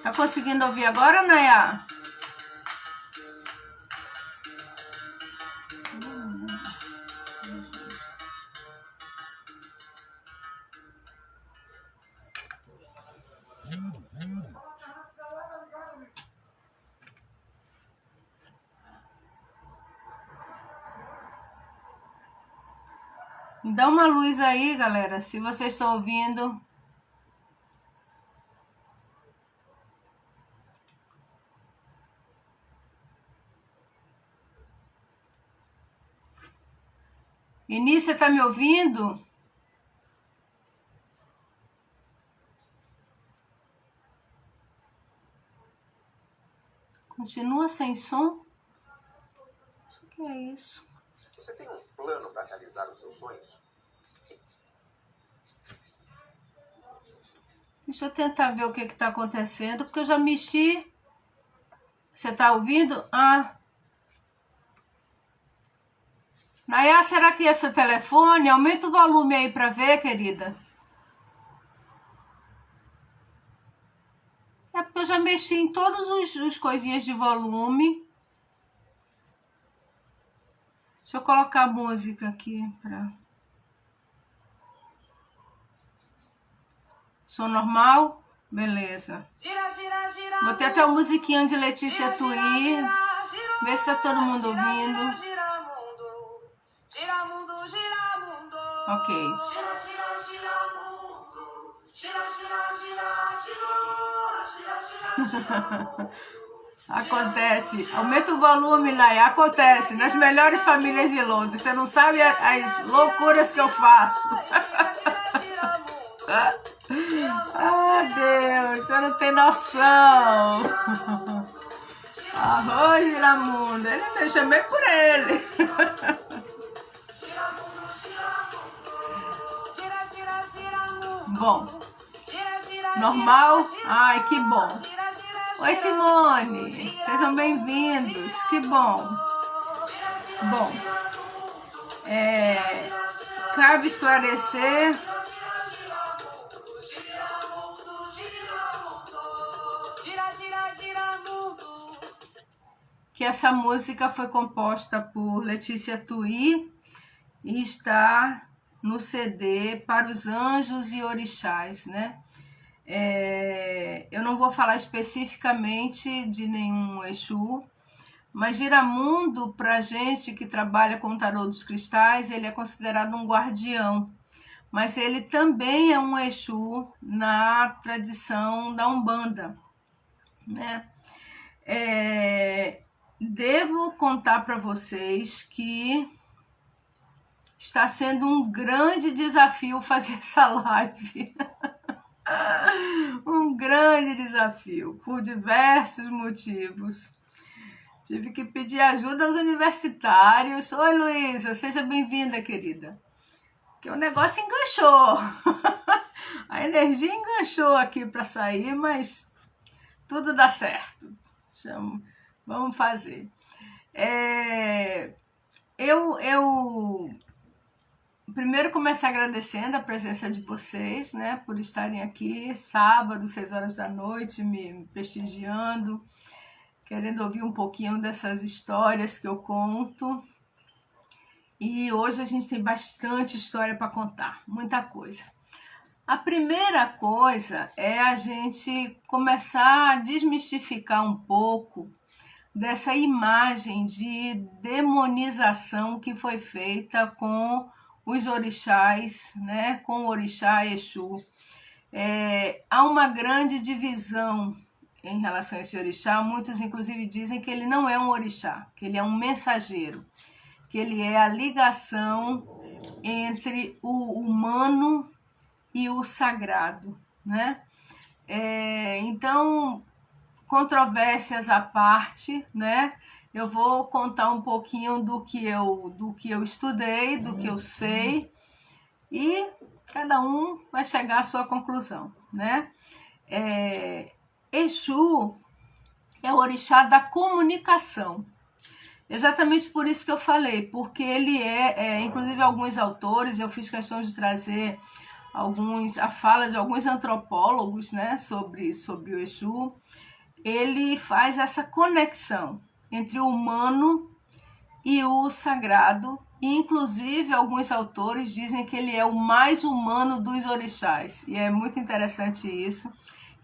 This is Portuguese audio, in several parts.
Tá conseguindo ouvir agora, Nayá? Me dá uma luz aí, galera, se vocês estão ouvindo. Inícia, tá me ouvindo? Continua sem som? O que é isso? Você tem um plano para realizar os seus sonhos? Deixa eu tentar ver o que está acontecendo, porque eu já mexi. Você está ouvindo? Ah. Nayá, será que é seu telefone? Aumenta o volume aí para ver, querida. É porque eu já mexi em todos os coisinhas de volume. Deixa eu colocar a música aqui para... Som normal? Beleza. Botei até a musiquinha de Letícia Tuí. Vê se tá todo mundo ouvindo. Ok. Acontece. Aumenta o volume, Nayá. Acontece. Nas melhores famílias de Londres. Você não sabe as loucuras que eu faço. Ah, Deus. Você não tem noção. Arroz Giramundo. Eu chamei por ele. Bom. Normal? Ai, que bom. Oi, Simone. Sejam bem-vindos. Que bom. Bom. Cabe esclarecer que essa música foi composta por Letícia Tuí e está no CD Para os Anjos e Orixás, né? Eu não vou falar especificamente de nenhum Exu, mas Giramundo, para gente que trabalha com o tarô dos cristais, ele é considerado um guardião, mas ele também é um Exu na tradição da Umbanda, né? Devo contar para vocês que está sendo um grande desafio fazer essa live. Um grande desafio, por diversos motivos. Tive que pedir ajuda aos universitários. Oi, Luísa, seja bem-vinda, querida. Porque o negócio enganchou. A energia enganchou aqui para sair, mas tudo dá certo. Vamos fazer. Eu primeiro comecei agradecendo a presença de vocês, né, por estarem aqui sábado, 6 horas da noite, me prestigiando, querendo ouvir um pouquinho dessas histórias que eu conto. E hoje a gente tem bastante história para contar, muita coisa. A primeira coisa é a gente começar a desmistificar um pouco dessa imagem de demonização que foi feita com os orixás, né, com o orixá Exu. Há uma grande divisão em relação a esse orixá. Muitos, inclusive, dizem que ele não é um orixá, que ele é um mensageiro, que ele é a ligação entre o humano e o sagrado, né? Então, controvérsias à parte, né? Eu vou contar um pouquinho do que eu estudei, do que eu sei, e cada um vai chegar à sua conclusão, né? Exu é o orixá da comunicação. Exatamente por isso que eu falei, porque ele inclusive alguns autores, eu fiz questão de trazer a fala de alguns antropólogos, né, sobre o Exu, ele faz essa conexão entre o humano e o sagrado, e inclusive alguns autores dizem que ele é o mais humano dos orixás, e é muito interessante isso.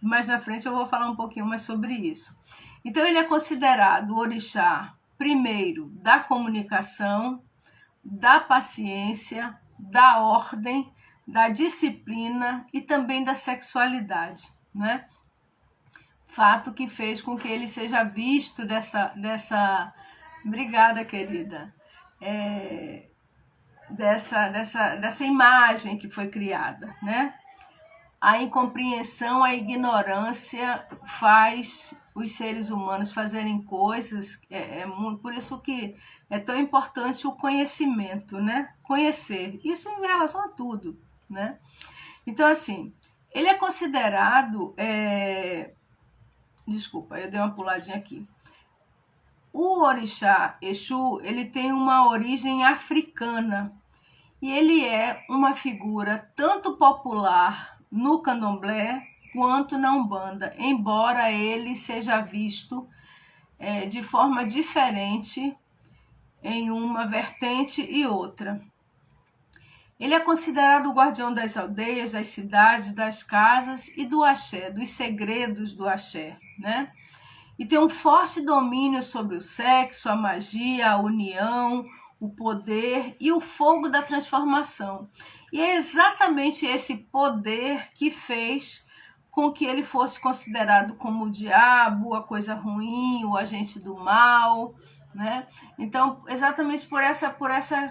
Mais na frente eu vou falar um pouquinho mais sobre isso. Então ele é considerado o orixá, primeiro, da comunicação, da paciência, da ordem, da disciplina e também da sexualidade, né? Fato que fez com que ele seja visto dessa obrigada, querida, dessa imagem que foi criada, né? A incompreensão, a ignorância faz os seres humanos fazerem coisas, por isso que é tão importante o conhecimento, né? Conhecer, isso em relação a tudo, né? Então, assim, ele é considerado, desculpa, eu dei uma puladinha aqui. O orixá Exu, ele tem uma origem africana e ele é uma figura tanto popular no candomblé quanto na umbanda, embora ele seja visto de forma diferente em uma vertente e outra. Ele é considerado o guardião das aldeias, das cidades, das casas e do axé, dos segredos do axé, né? E tem um forte domínio sobre o sexo, a magia, a união, o poder e o fogo da transformação. E é exatamente esse poder que fez com que ele fosse considerado como o diabo, a coisa ruim, o agente do mal, né? Então, exatamente por essa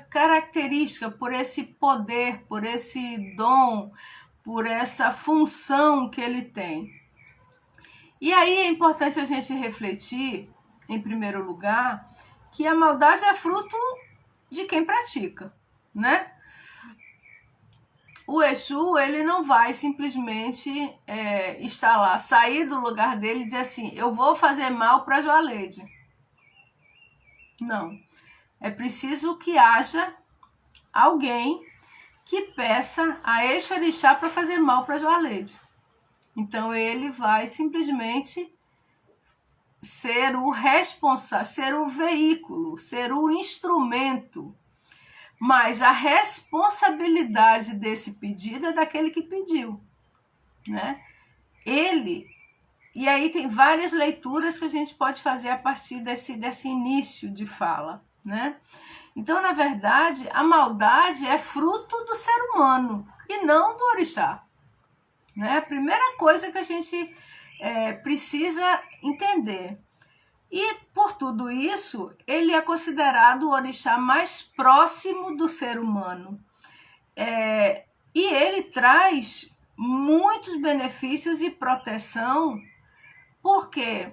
característica, por esse poder, por esse dom, por essa função que ele tem. E aí é importante a gente refletir, em primeiro lugar, que a maldade é fruto de quem pratica, né? O Exu, ele não vai simplesmente estar lá, sair do lugar dele e dizer assim, eu vou fazer mal para Joaleide. Não. É preciso que haja alguém que peça a Exu-orixá para fazer mal para Joaleide. Então ele vai simplesmente ser o responsável, ser o veículo, ser o instrumento. Mas a responsabilidade desse pedido é daquele que pediu, né? E aí tem várias leituras que a gente pode fazer a partir desse início de fala, né? Então, na verdade, a maldade é fruto do ser humano e não do orixá, né? A primeira coisa que a gente precisa entender. E por tudo isso, ele é considerado o orixá mais próximo do ser humano. E ele traz muitos benefícios e proteção, porque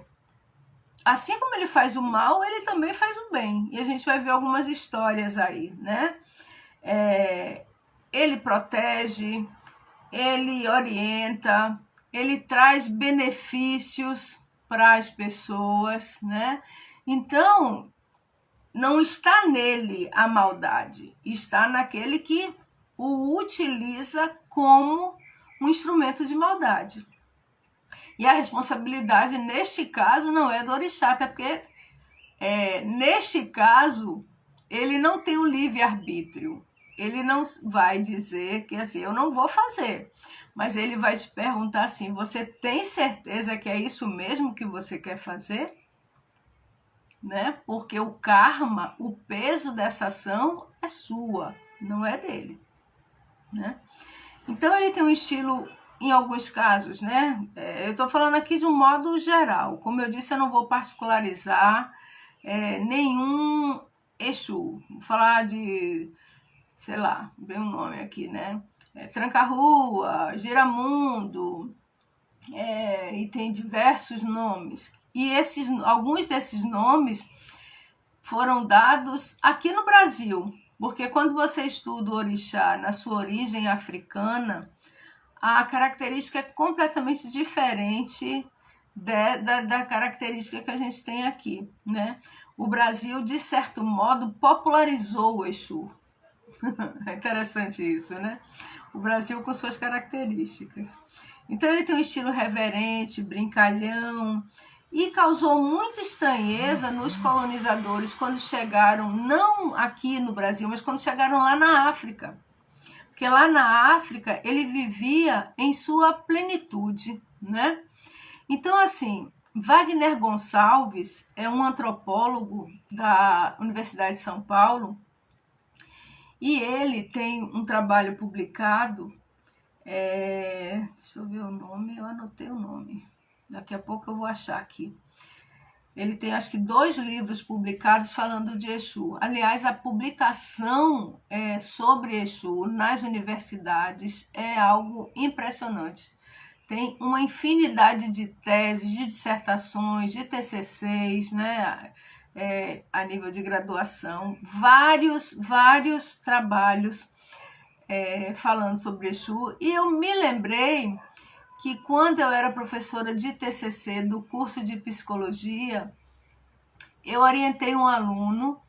assim como ele faz o mal, ele também faz o bem. E a gente vai ver algumas histórias aí, né? Ele protege, ele orienta, ele traz benefícios para as pessoas, né? Então, não está nele a maldade, está naquele que o utiliza como um instrumento de maldade. E a responsabilidade, neste caso, não é do orixá, até porque, neste caso, ele não tem o livre-arbítrio. Ele não vai dizer que assim, eu não vou fazer. Mas ele vai te perguntar assim, você tem certeza que é isso mesmo que você quer fazer? Né? Porque o karma, o peso dessa ação é sua, não é dele. Né? Então ele tem um estilo, em alguns casos, né? Eu estou falando aqui de um modo geral. Como eu disse, eu não vou particularizar nenhum Exu. Vou falar de, sei lá, vem um nome aqui, né? Tranca-rua, Giramundo, e tem diversos nomes. E alguns desses nomes foram dados aqui no Brasil, porque quando você estuda o orixá na sua origem africana, a característica é completamente diferente da característica que a gente tem aqui, né? O Brasil, de certo modo, popularizou o Exu, É interessante isso, né? O Brasil com suas características. Então ele tem um estilo reverente, brincalhão, e causou muita estranheza nos colonizadores quando chegaram, não aqui no Brasil, mas quando chegaram lá na África. Porque lá na África ele vivia em sua plenitude, né? Então, assim, Wagner Gonçalves é um antropólogo da Universidade de São Paulo e ele tem um trabalho publicado, deixa eu ver o nome, eu anotei o nome, daqui a pouco eu vou achar aqui. Ele tem, acho que, 2 livros publicados falando de Exu. Aliás, a publicação sobre Exu nas universidades é algo impressionante. Tem uma infinidade de teses, de dissertações, de TCCs, né, a nível de graduação. Vários trabalhos falando sobre Exu. E eu me lembrei que quando eu era professora de TCC do curso de psicologia, eu orientei um aluno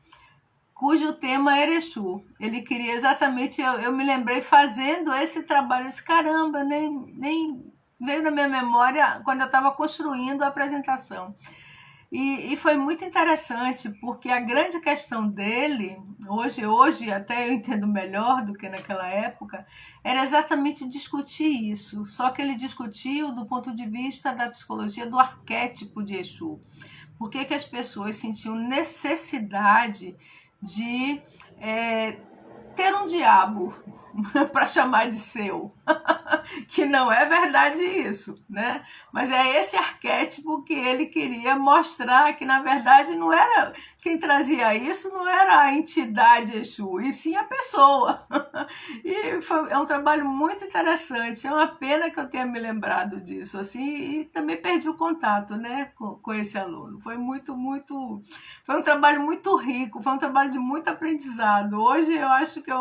cujo tema era Exu. Ele queria exatamente, eu me lembrei fazendo esse trabalho, eu disse, caramba, nem veio na minha memória quando eu estava construindo a apresentação. E foi muito interessante, porque a grande questão dele, hoje até eu entendo melhor do que naquela época, era exatamente discutir isso, só que ele discutiu do ponto de vista da psicologia do arquétipo de Exu. Por que as pessoas sentiam necessidade de ter um diabo para chamar de seu, que não é verdade isso, né? Mas é esse arquétipo que ele queria mostrar que, na verdade, não era quem trazia isso, não era a entidade Exu, e sim a pessoa. E é um trabalho muito interessante, é uma pena que eu tenha me lembrado disso, assim, e também perdi o contato, né, com esse aluno. Foi foi um trabalho muito rico, foi um trabalho de muito aprendizado. Hoje eu acho que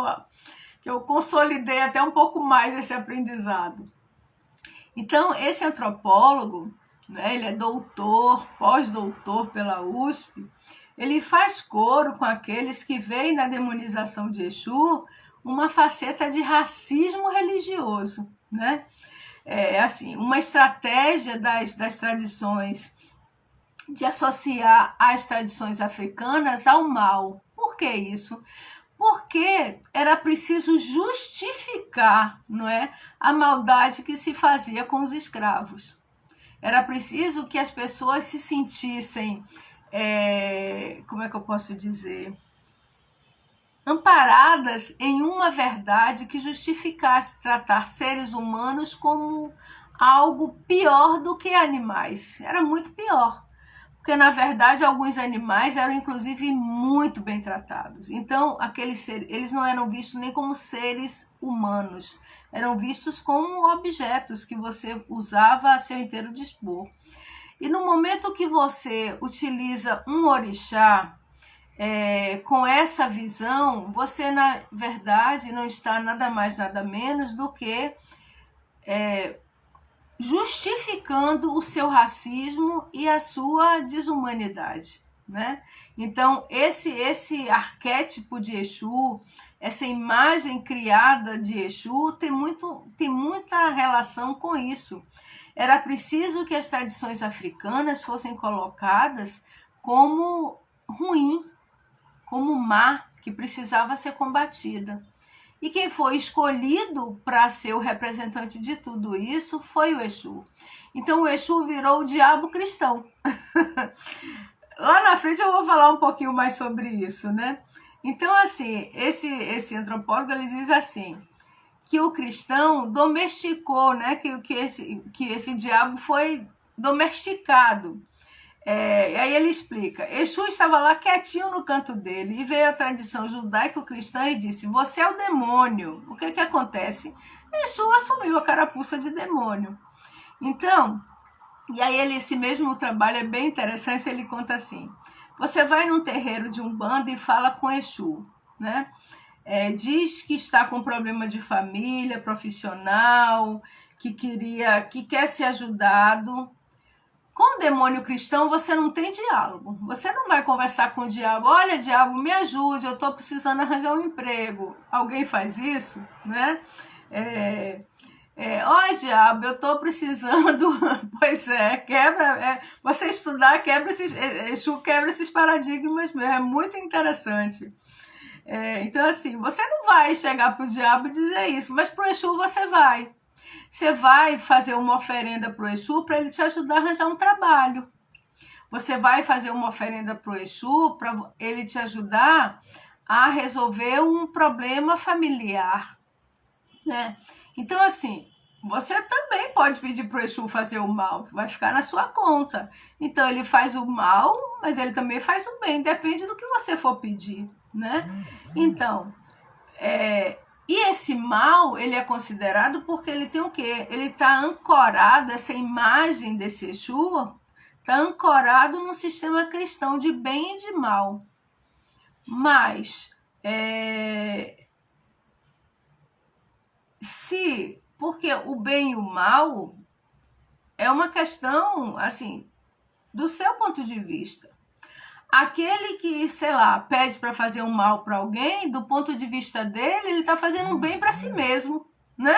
eu consolidei até um pouco mais esse aprendizado. Então, esse antropólogo, né, ele é doutor, pós-doutor pela USP, ele faz coro com aqueles que veem na demonização de Exu uma faceta de racismo religioso, né? Assim, uma estratégia das tradições de associar as tradições africanas ao mal. Por que isso? Porque era preciso justificar, não é, a maldade que se fazia com os escravos. Era preciso que as pessoas se sentissem, como é que eu posso dizer, amparadas em uma verdade que justificasse tratar seres humanos como algo pior do que animais. Era muito pior. Porque, na verdade, alguns animais eram, inclusive, muito bem tratados. Então, aqueles seres, eles não eram vistos nem como seres humanos, eram vistos como objetos que você usava a seu inteiro dispor. E no momento que você utiliza um orixá com essa visão, você, na verdade, não está nada mais, nada menos do que justificando o seu racismo e a sua desumanidade, né? Então, esse arquétipo de Exu, essa imagem criada de Exu tem muita relação com isso. Era preciso que as tradições africanas fossem colocadas como ruim, como má, que precisava ser combatida. E quem foi escolhido para ser o representante de tudo isso foi o Exu. Então o Exu virou o diabo cristão. Lá na frente eu vou falar um pouquinho mais sobre isso, né? Então, assim, esse antropólogo ele diz assim, que o cristão domesticou, né? Que esse diabo foi domesticado. E aí ele explica, Exu estava lá quietinho no canto dele e veio a tradição judaico-cristã e disse, você é o demônio. O que acontece? Exu assumiu a carapuça de demônio. Então, e aí esse mesmo trabalho é bem interessante, ele conta assim, você vai num terreiro de Umbanda e fala com Exu, né? Diz que está com problema de família, profissional, que quer ser ajudado. Com o demônio cristão, você não tem diálogo. Você não vai conversar com o diabo. Olha, diabo, me ajude, eu estou precisando arranjar um emprego. Alguém faz isso, né? Ó, diabo, eu estou precisando. Pois é, quebra. Você estudar, Exu quebra esses paradigmas mesmo. É muito interessante. Então, assim, você não vai chegar para o diabo e dizer isso, mas para o Exu você vai. Você vai fazer uma oferenda para o Exu para ele te ajudar a arranjar um trabalho. Você vai fazer uma oferenda para o Exu para ele te ajudar a resolver um problema familiar, né? Então, assim, você também pode pedir para o Exu fazer o mal, vai ficar na sua conta. Então, ele faz o mal, mas ele também faz o bem, depende do que você for pedir, né? Então, e esse mal, ele é considerado porque ele tem o quê? Ele está ancorado, essa imagem desse Exu está ancorado num sistema cristão de bem e de mal. Mas, porque o bem e o mal é uma questão, assim, do seu ponto de vista. Aquele que, sei lá, pede para fazer um mal para alguém, do ponto de vista dele, ele está fazendo um bem para si mesmo, né?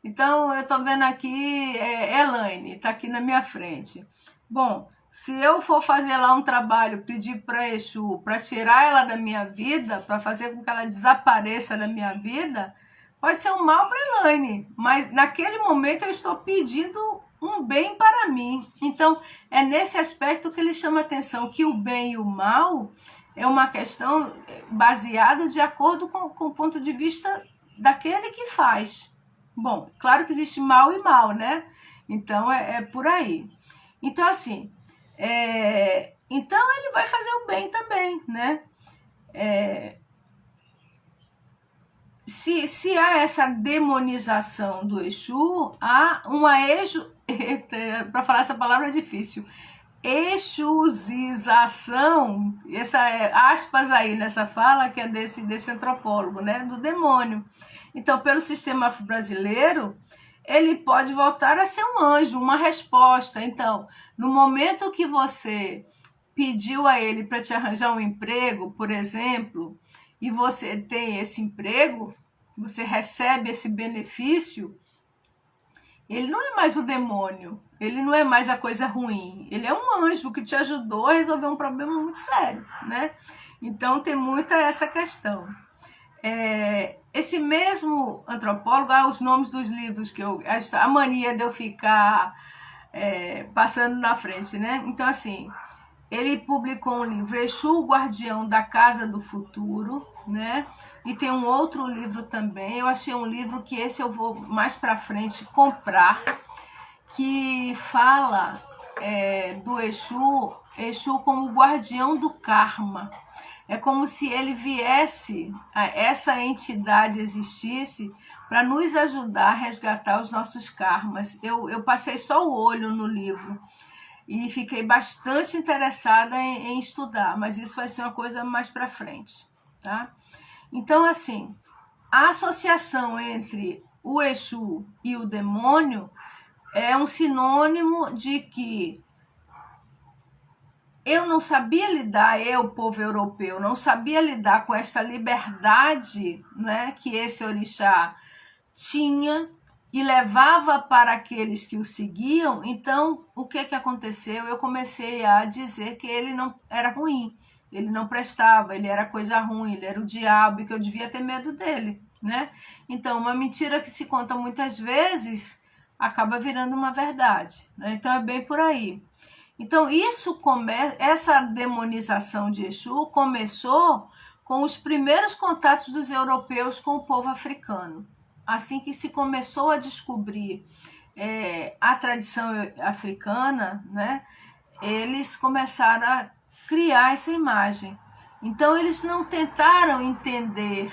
Então, eu estou vendo aqui, Elaine, está aqui na minha frente. Bom, se eu for fazer lá um trabalho, pedir para Exu, para tirar ela da minha vida, para fazer com que ela desapareça da minha vida, pode ser um mal para Elaine, mas naquele momento eu estou pedindo um bem para mim. Então, é nesse aspecto que ele chama a atenção, que o bem e o mal é uma questão baseada de acordo com o ponto de vista daquele que faz. Bom, claro que existe mal e mal, né? Então, é por aí. Então, assim, então ele vai fazer o bem também, né? Se há essa demonização do Exu, há uma para falar essa palavra é difícil, exuzização, essa aspas aí nessa fala, que é desse antropólogo, né, do demônio. Então, pelo sistema brasileiro, ele pode voltar a ser um anjo, uma resposta. Então, no momento que você pediu a ele para te arranjar um emprego, por exemplo, e você tem esse emprego, você recebe esse benefício, ele não é mais o demônio, ele não é mais a coisa ruim, ele é um anjo que te ajudou a resolver um problema muito sério, né? Então tem muita essa questão. Esse mesmo antropólogo, os nomes dos livros a mania de eu ficar passando na frente, né? Então, assim, ele publicou um livro, Exu, o Guardião da Casa do Futuro, né? E tem um outro livro também. Eu achei um livro que esse eu vou mais para frente comprar, que fala do Exu como guardião do karma. É como se ele viesse, essa entidade existisse para nos ajudar a resgatar os nossos karmas. Eu passei só o olho no livro e fiquei bastante interessada em estudar, mas isso vai ser uma coisa mais para frente, tá? Então, assim, a associação entre o Exu e o demônio é um sinônimo de que eu não sabia lidar, povo europeu, não sabia lidar com esta liberdade, né, que esse orixá tinha e levava para aqueles que o seguiam. Então, o que aconteceu? Eu comecei a dizer que ele não era ruim, ele não prestava, ele era coisa ruim, ele era o diabo e que eu devia ter medo dele, né? Então, uma mentira que se conta muitas vezes acaba virando uma verdade, né? Então, é bem por aí. Então, essa demonização de Exu começou com os primeiros contatos dos europeus com o povo africano. Assim que se começou a descobrir a tradição africana, né, eles começaram a criar essa imagem. Então, eles não tentaram entender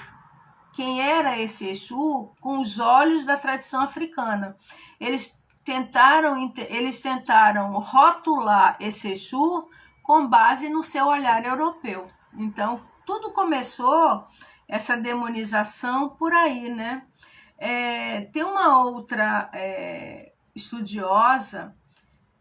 quem era esse Exu com os olhos da tradição africana. Eles tentaram rotular esse Exu com base no seu olhar europeu. Então, tudo começou, essa demonização, por aí, né? Tem uma outra estudiosa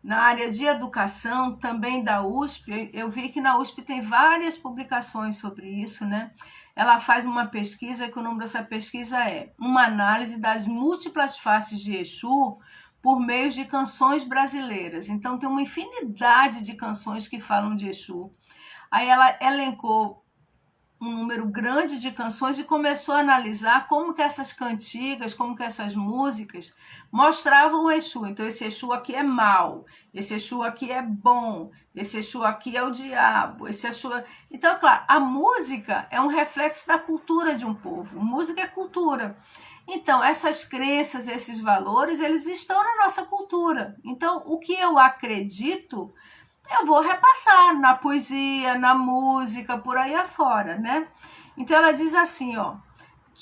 na área de educação, também da USP, eu vi que na USP tem várias publicações sobre isso, né? Ela faz uma pesquisa, que o nome dessa pesquisa é Uma Análise das Múltiplas Faces de Exu por meio de canções brasileiras. Então, tem uma infinidade de canções que falam de Exu. Aí ela elencou um número grande de canções e começou a analisar como que essas cantigas, como que essas músicas mostravam o Exu. Então, esse Exu aqui é mau, esse Exu aqui é bom, esse Exu aqui é o diabo, esse Exu... Então, claro, a música é um reflexo da cultura de um povo. Música é cultura. Então, essas crenças, esses valores, eles estão na nossa cultura. Então, o que eu acredito, eu vou repassar na poesia, na música, por aí afora, né? Então ela diz assim, ó,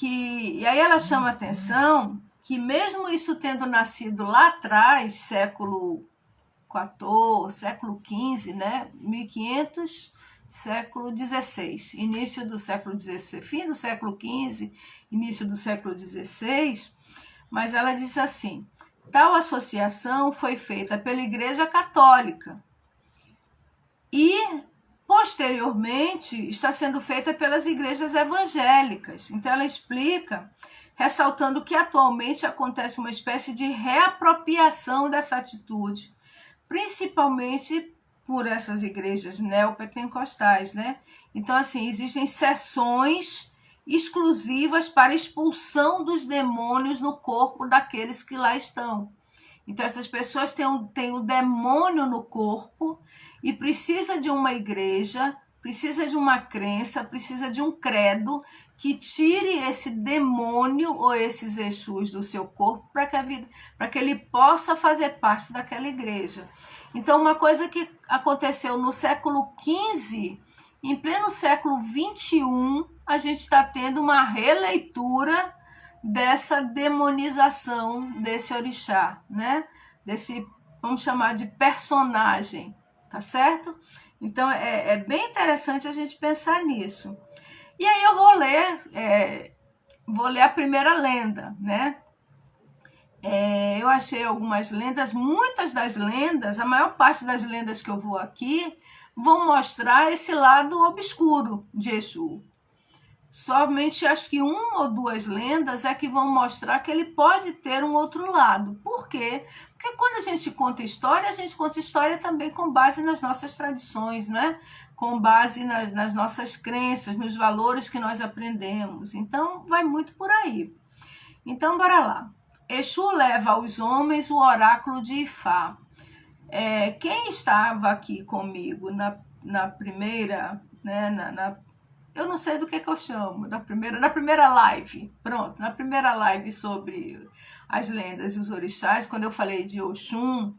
e aí ela chama atenção que mesmo isso tendo nascido lá atrás, século XIV, século XV, né? 1500, século XVI, início do século XVI, fim do século XV, início do século XVI, mas ela diz assim, tal associação foi feita pela Igreja Católica, e, posteriormente, está sendo feita pelas igrejas evangélicas. Então, ela explica, ressaltando que atualmente acontece uma espécie de reapropriação dessa atitude, principalmente por essas igrejas neopentecostais, né? Então, assim, existem sessões exclusivas para expulsão dos demônios no corpo daqueles que lá estão. Então, essas pessoas têm o demônio no corpo e precisa de uma igreja, precisa de uma crença, precisa de um credo que tire esse demônio ou esses Exus do seu corpo para que ele possa fazer parte daquela igreja. Então, uma coisa que aconteceu no século XV, em pleno século XXI, a gente está tendo uma releitura dessa demonização desse orixá, né? Desse, vamos chamar de personagem, tá certo? Então, é bem interessante a gente pensar nisso. E aí eu vou ler a primeira lenda, né? Eu achei algumas lendas, muitas das lendas, a maior parte das lendas que eu vou aqui, vão mostrar esse lado obscuro de Exu. Somente acho que uma ou duas lendas é que vão mostrar que ele pode ter um outro lado. Por quê? Porque quando a gente conta história também com base nas nossas tradições, né? Com base nas nossas crenças, nos valores que nós aprendemos. Então, vai muito por aí. Então, bora lá. Exu leva aos homens o oráculo de Ifá. Quem estava aqui comigo na primeira, né, eu não sei do que eu chamo, na primeira live, pronto, na primeira live sobre as lendas e os orixás, quando eu falei de Oxum,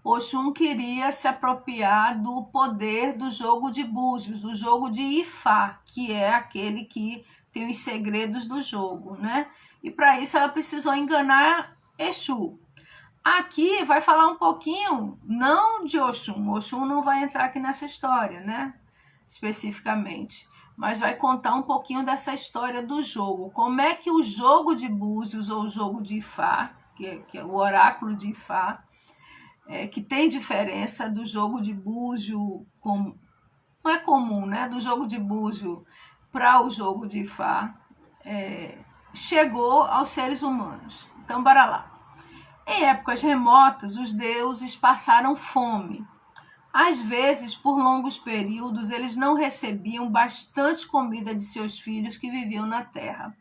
Oxum queria se apropriar do poder do jogo de búzios, do jogo de Ifá, que é aquele que tem os segredos do jogo, né? E para isso ela precisou enganar Exu. Aqui vai falar um pouquinho, não de Oxum, Oxum não vai entrar aqui nessa história, né? Especificamente, mas vai contar um pouquinho dessa história do jogo. Como é que o jogo de búzios ou o jogo de Ifá, que é o oráculo de Ifá, que tem diferença do jogo de búzio, não é comum, né? Do jogo de búzio para o jogo de Ifá, chegou aos seres humanos. Então, bora lá. Em épocas remotas, os deuses passaram fome. Às vezes, por longos períodos, eles não recebiam bastante comida de seus filhos que viviam na terra.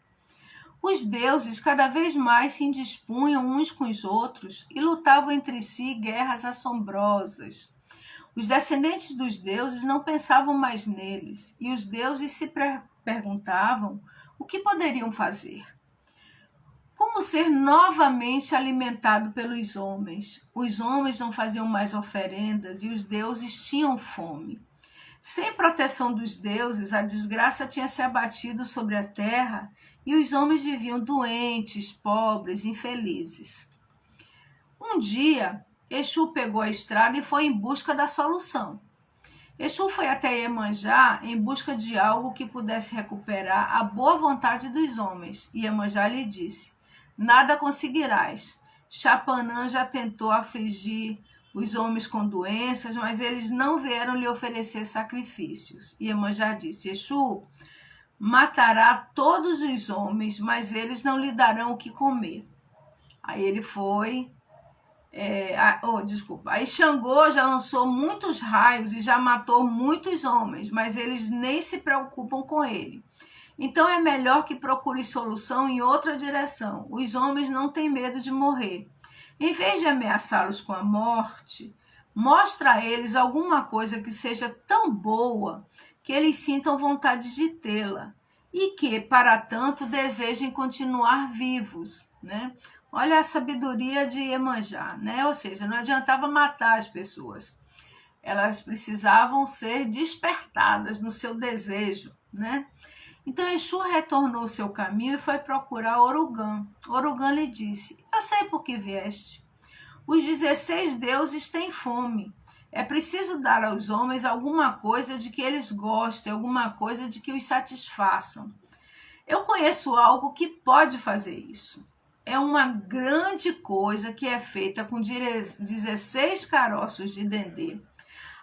Os deuses cada vez mais se indispunham uns com os outros e lutavam entre si guerras assombrosas. Os descendentes dos deuses não pensavam mais neles, e os deuses se perguntavam o que poderiam fazer. Como ser novamente alimentado pelos homens? Os homens não faziam mais oferendas e os deuses tinham fome. Sem proteção dos deuses, a desgraça tinha se abatido sobre a terra e os homens viviam doentes, pobres, infelizes. Um dia, Exu pegou a estrada e foi em busca da solução. Exu foi até Iemanjá em busca de algo que pudesse recuperar a boa vontade dos homens. E Iemanjá lhe disse: nada conseguirás. Chapanã já tentou afligir os homens com doenças, mas eles não vieram lhe oferecer sacrifícios. E Iemanjá disse: Exu matará todos os homens, mas eles não lhe darão o que comer. Aí ele foi... Aí Xangô já lançou muitos raios e já matou muitos homens, mas eles nem se preocupam com ele. Então é melhor que procure solução em outra direção. Os homens não têm medo de morrer. Em vez de ameaçá-los com a morte, mostra a eles alguma coisa que seja tão boa que eles sintam vontade de tê-la e que, para tanto, desejem continuar vivos, né? Olha a sabedoria de Iemanjá, né? Ou seja, não adiantava matar as pessoas. Elas precisavam ser despertadas no seu desejo, né? Então Exu retornou seu caminho e foi procurar Orugã. Orugã lhe disse: Eu sei por que vieste. Os 16 deuses têm fome. É preciso dar aos homens alguma coisa de que eles gostem, alguma coisa de que os satisfaçam. Eu conheço algo que pode fazer isso. É uma grande coisa que é feita com 16 caroços de dendê.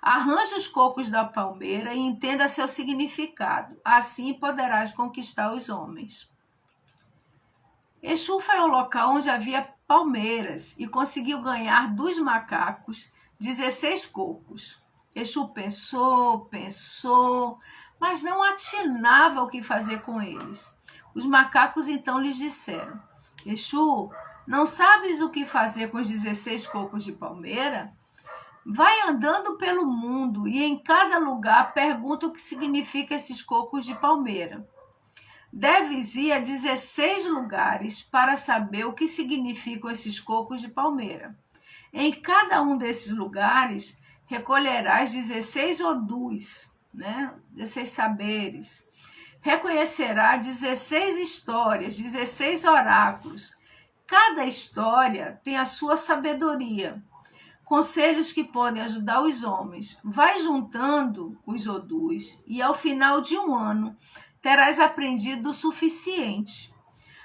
Arranje os cocos da palmeira e entenda seu significado. Assim poderás conquistar os homens. Exu foi ao local onde havia palmeiras e conseguiu ganhar dos macacos 16 cocos. Exu pensou, mas não atinava o que fazer com eles. Os macacos então lhes disseram: Exu, não sabes o que fazer com os 16 cocos de palmeira? Vai andando pelo mundo e em cada lugar pergunta o que significa esses cocos de palmeira. Deves ir a 16 lugares para saber o que significam esses cocos de palmeira. Em cada um desses lugares recolherás 16 odus, né? 16 saberes. Reconhecerá 16 histórias, 16 oráculos. Cada história tem a sua sabedoria. Conselhos que podem ajudar os homens. Vai juntando os odus e ao final de um ano terás aprendido o suficiente.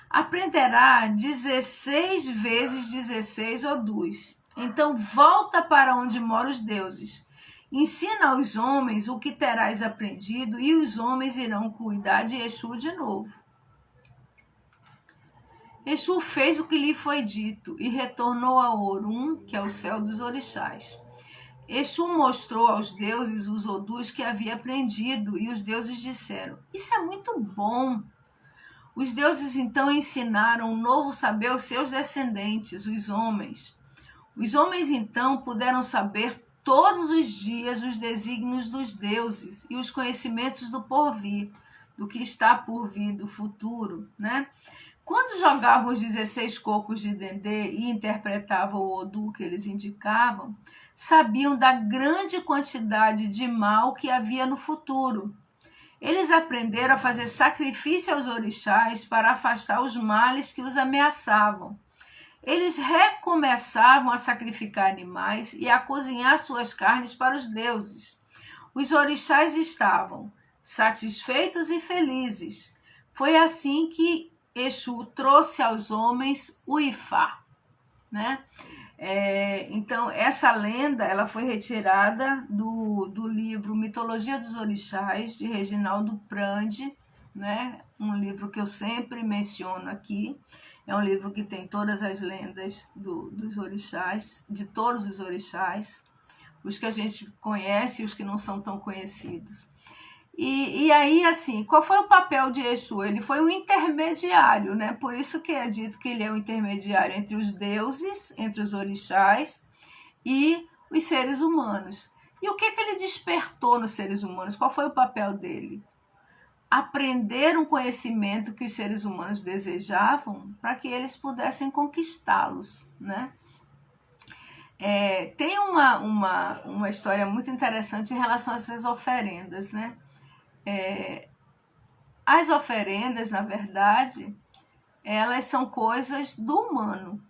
Aprenderá 16 vezes 16 odus. Então volta para onde moram os deuses. Ensina aos homens o que terás aprendido e os homens irão cuidar de Exu de novo. Exu fez o que lhe foi dito e retornou a Orum, que é o céu dos orixás. Exu mostrou aos deuses os odus que havia aprendido e os deuses disseram: Isso é muito bom. Os deuses então ensinaram um novo saber aos seus descendentes, os homens. Os homens então puderam saber todos os dias os desígnios dos deuses e os conhecimentos do porvir, do que está por vir, do futuro, né? Quando jogavam os 16 cocos de dendê e interpretavam o odu que eles indicavam, sabiam da grande quantidade de mal que havia no futuro. Eles aprenderam a fazer sacrifício aos orixás para afastar os males que os ameaçavam. Eles recomeçavam a sacrificar animais e a cozinhar suas carnes para os deuses. Os orixás estavam satisfeitos e felizes. Foi assim que Exu trouxe aos homens o Ifá, né? Então, essa lenda ela foi retirada do livro Mitologia dos Orixás, de Reginaldo Prandi, né? Um livro que eu sempre menciono aqui. É um livro que tem todas as lendas dos orixás, de todos os orixás, os que a gente conhece e os que não são tão conhecidos. E aí, assim, qual foi o papel de Exu? Ele foi um intermediário, né? Por isso que é dito que ele é um intermediário entre os deuses, entre os orixás e os seres humanos. E o que ele despertou nos seres humanos? Qual foi o papel dele? Aprender um conhecimento que os seres humanos desejavam para que eles pudessem conquistá-los, né? Tem uma história muito interessante em relação a essas oferendas, né? As oferendas, na verdade, elas são coisas do humano.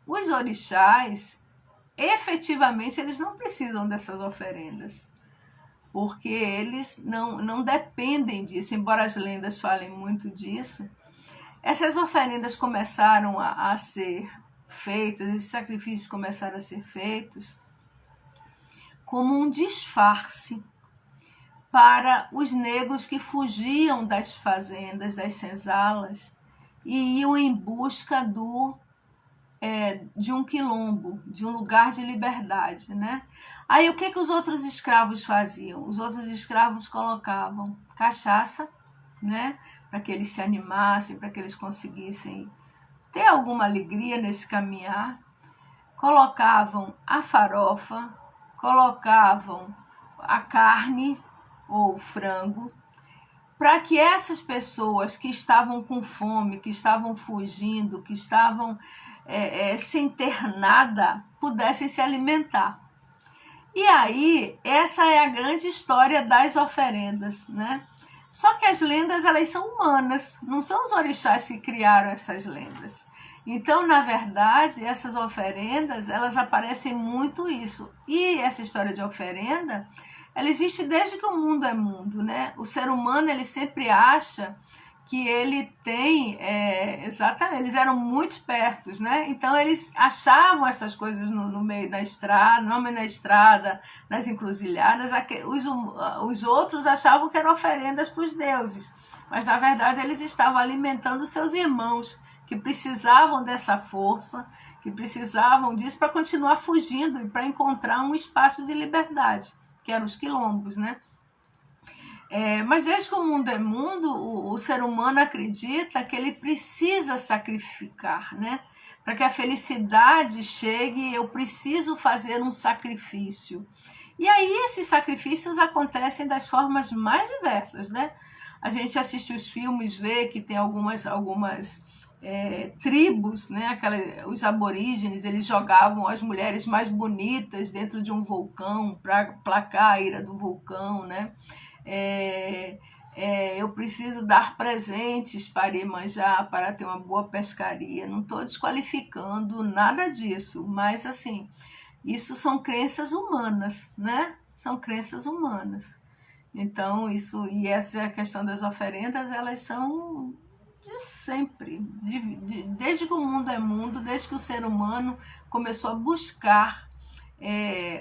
Os orixás, efetivamente, eles não precisam dessas oferendas, porque eles não dependem disso, embora as lendas falem muito disso. Essas oferendas começaram a ser feitas, esses sacrifícios começaram a ser feitos como um disfarce para os negros que fugiam das fazendas, das senzalas, e iam em busca de um quilombo, de um lugar de liberdade, né? Aí o que os outros escravos faziam? Os outros escravos colocavam cachaça, né? Para que eles se animassem, para que eles conseguissem ter alguma alegria nesse caminhar. Colocavam a farofa, colocavam a carne ou frango, para que essas pessoas que estavam com fome, que estavam fugindo, que estavam sem ter nada, pudessem se alimentar. E aí, essa é a grande história das oferendas, né? Só que as lendas, elas são humanas, não são os orixás que criaram essas lendas. Então, na verdade, essas oferendas, elas aparecem muito isso. E essa história de oferenda, ela existe desde que o mundo é mundo, né? O ser humano, ele sempre acha que ele tem, exatamente, eles eram muito espertos, né? Então eles achavam essas coisas no meio da estrada, no meio da estrada, nas encruzilhadas, os outros achavam que eram oferendas para os deuses, mas na verdade eles estavam alimentando seus irmãos, que precisavam dessa força, que precisavam disso para continuar fugindo e para encontrar um espaço de liberdade, que eram os quilombos, né? Mas desde que o mundo é mundo, o ser humano acredita que ele precisa sacrificar, né? Para que a felicidade chegue, eu preciso fazer um sacrifício. E aí esses sacrifícios acontecem das formas mais diversas, né? A gente assiste os filmes, vê que tem algumas tribos, né? Os aborígenes, eles jogavam as mulheres mais bonitas dentro de um vulcão para placar a ira do vulcão, né? Eu preciso dar presentes para Iemanjá, para ter uma boa pescaria. Não estou desqualificando nada disso, mas assim, isso são crenças humanas, né? São crenças humanas. Então, e essa questão das oferendas, elas são de sempre, desde que o mundo é mundo, desde que o ser humano começou a buscar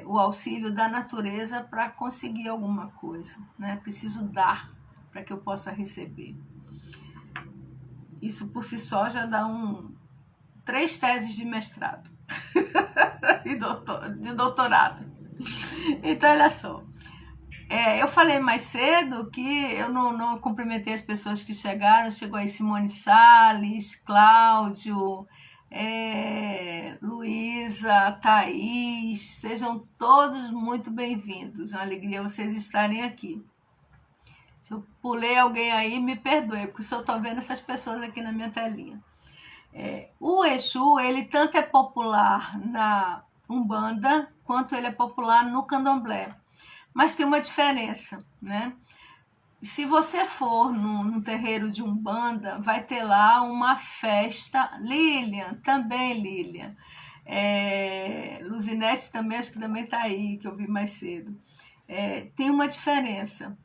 o auxílio da natureza para conseguir alguma coisa, né? Preciso dar para que eu possa receber. Isso por si só já dá 3 teses de mestrado de doutorado. Então, olha só. Eu falei mais cedo que eu não cumprimentei as pessoas que chegaram. Chegou aí Simone Salles, Cláudio, Luísa, Thaís, sejam todos muito bem-vindos. É uma alegria vocês estarem aqui. Se eu pulei alguém aí, me perdoe, porque só estou vendo essas pessoas aqui na minha telinha. O Exu, ele tanto é popular na Umbanda, quanto ele é popular no Candomblé. Mas tem uma diferença, né? Se você for num terreiro de Umbanda, vai ter lá uma festa. Lilian, também Lilian. Luzinete também, acho que também está aí, que eu vi mais cedo. Tem uma diferença.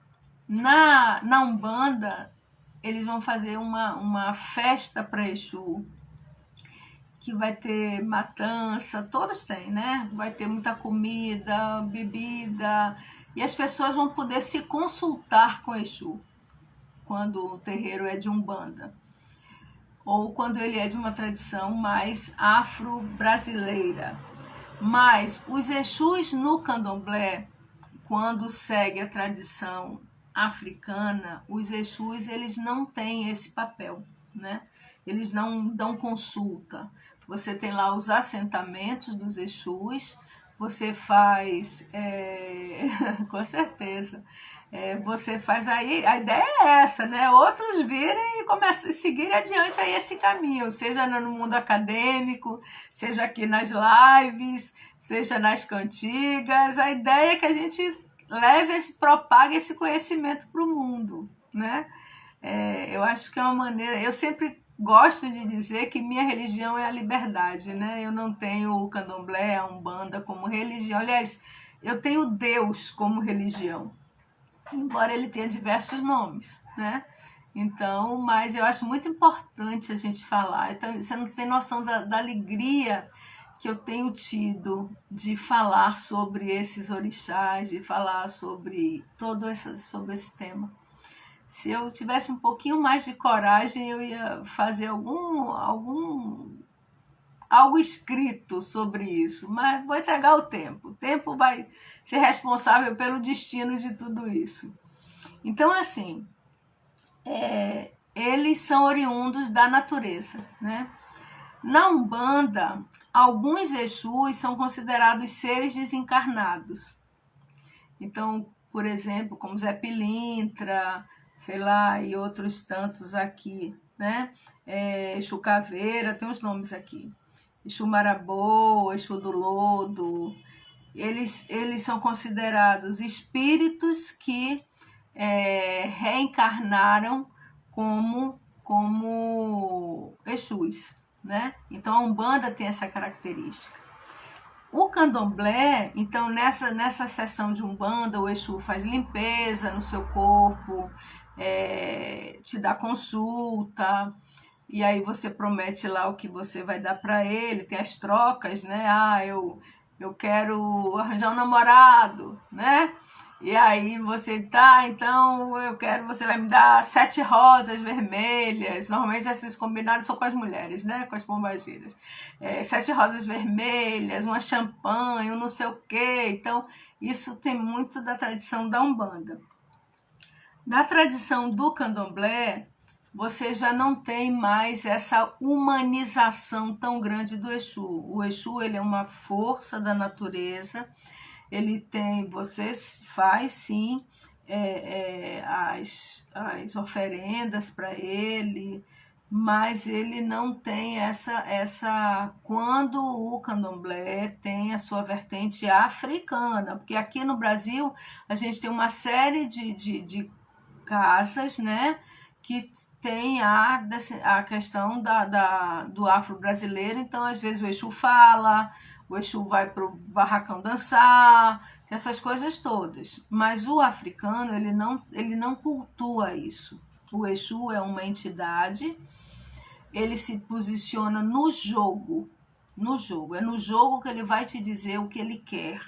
Na Umbanda, eles vão fazer uma festa para Exu, que vai ter matança, todos têm, né? Vai ter muita comida, bebida, e as pessoas vão poder se consultar com Exu quando o terreiro é de Umbanda, ou quando ele é de uma tradição mais afro-brasileira. Mas os Exus no Candomblé, quando segue a tradição africana, os Exus, eles não têm esse papel, né? Eles não dão consulta. Você tem lá os assentamentos dos Exus, você faz, com certeza, você faz aí, a ideia é essa, né? Outros virem e começam a seguir adiante aí esse caminho, seja no mundo acadêmico, seja aqui nas lives, seja nas cantigas. A ideia é que a gente propague esse conhecimento para o mundo, né? Eu acho que é uma maneira, eu sempre gosto de dizer que minha religião é a liberdade, né? Eu não tenho o Candomblé, a Umbanda como religião. Aliás, eu tenho Deus como religião, embora ele tenha diversos nomes, né? Então, mas eu acho muito importante a gente falar. Então, você não tem noção da alegria que eu tenho tido de falar sobre esses orixás, de falar sobre sobre esse tema. Se eu tivesse um pouquinho mais de coragem, eu ia fazer algo escrito sobre isso, mas vou entregar o tempo. O tempo vai ser responsável pelo destino de tudo isso. Então, assim, eles são oriundos da natureza, né? Na Umbanda, alguns Exus são considerados seres desencarnados. Então, por exemplo, como Zé Pilintra, sei lá, e outros tantos aqui, né? Exu Caveira, tem uns nomes aqui. Exu Marabô, Exu do Lodo. Eles são considerados espíritos que reencarnaram como Exus, né? Então a Umbanda tem essa característica. O Candomblé, então nessa sessão de Umbanda, o Exu faz limpeza no seu corpo, te dá consulta, e aí você promete lá o que você vai dar para ele, tem as trocas, né? Eu quero arranjar um namorado, né? E aí então você vai me dar 7 rosas vermelhas. Normalmente esses combinados são com as mulheres, né? Com as pombagiras. 7 rosas vermelhas, uma champanhe, um não sei o quê. Então, isso tem muito da tradição da Umbanda. Da tradição do Candomblé, você já não tem mais essa humanização tão grande do Exu. O Exu, ele é uma força da natureza. Você faz sim as oferendas para ele, mas ele não tem quando o Candomblé tem a sua vertente africana, porque aqui no Brasil a gente tem uma série de casas, né, que tem a questão do afro-brasileiro. Então às vezes o Exu fala, o Exu vai para o barracão dançar, essas coisas todas. Mas o africano, ele não cultua isso. O Exu é uma entidade, ele se posiciona no jogo. É no jogo que ele vai te dizer o que ele quer.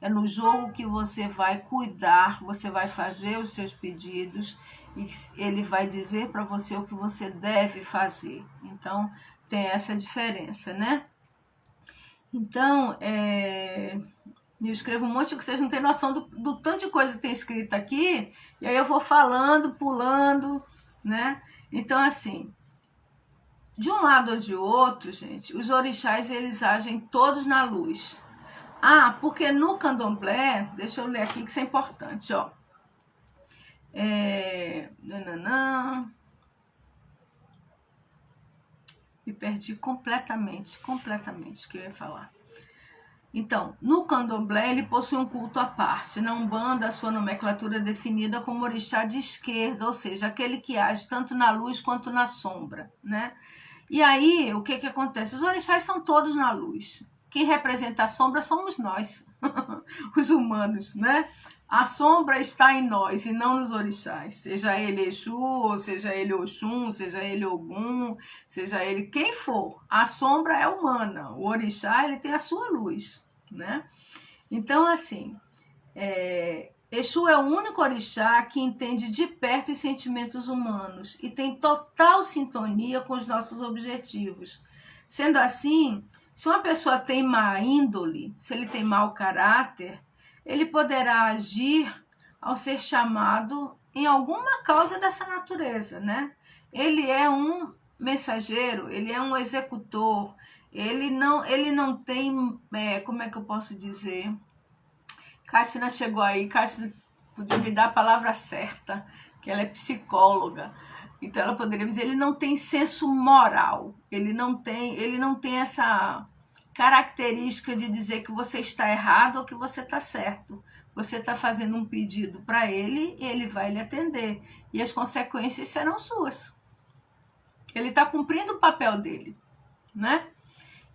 É no jogo que você vai cuidar, você vai fazer os seus pedidos e ele vai dizer para você o que você deve fazer. Então, tem essa diferença, né? Então, eu escrevo um monte que vocês não têm noção do tanto de coisa que tem escrito aqui, e aí eu vou falando, pulando, né? Então, assim, de um lado ou de outro, gente, os orixás, eles agem todos na luz. Porque no Candomblé, deixa eu ler aqui que isso é importante, ó. Me perdi completamente o que eu ia falar. Então, no Candomblé, ele possui um culto à parte. Na Umbanda, a sua nomenclatura é definida como orixá de esquerda, ou seja, aquele que age tanto na luz quanto na sombra, né? E aí, o que acontece? Os orixás são todos na luz. Quem representa a sombra somos nós, os humanos, né? A sombra está em nós e não nos orixás. Seja ele Exu, ou seja ele Oxum, seja ele Ogum, seja ele quem for. A sombra é humana. O orixá, ele tem a sua luz, né? Então, assim, Exu é o único orixá que entende de perto os sentimentos humanos e tem total sintonia com os nossos objetivos. Sendo assim, se uma pessoa tem má índole, se ele tem mau caráter, ele poderá agir ao ser chamado em alguma causa dessa natureza, né? Ele é um mensageiro, ele é um executor, ele não tem, como é que eu posso dizer? Cássina chegou aí, Cássina podia me dar a palavra certa, que ela é psicóloga. Então ela poderia dizer, ele não tem senso moral, ele não tem essa característica de dizer que você está errado ou que você está certo. Você está fazendo um pedido para ele e ele vai lhe atender. E as consequências serão suas. Ele está cumprindo o papel dele, né?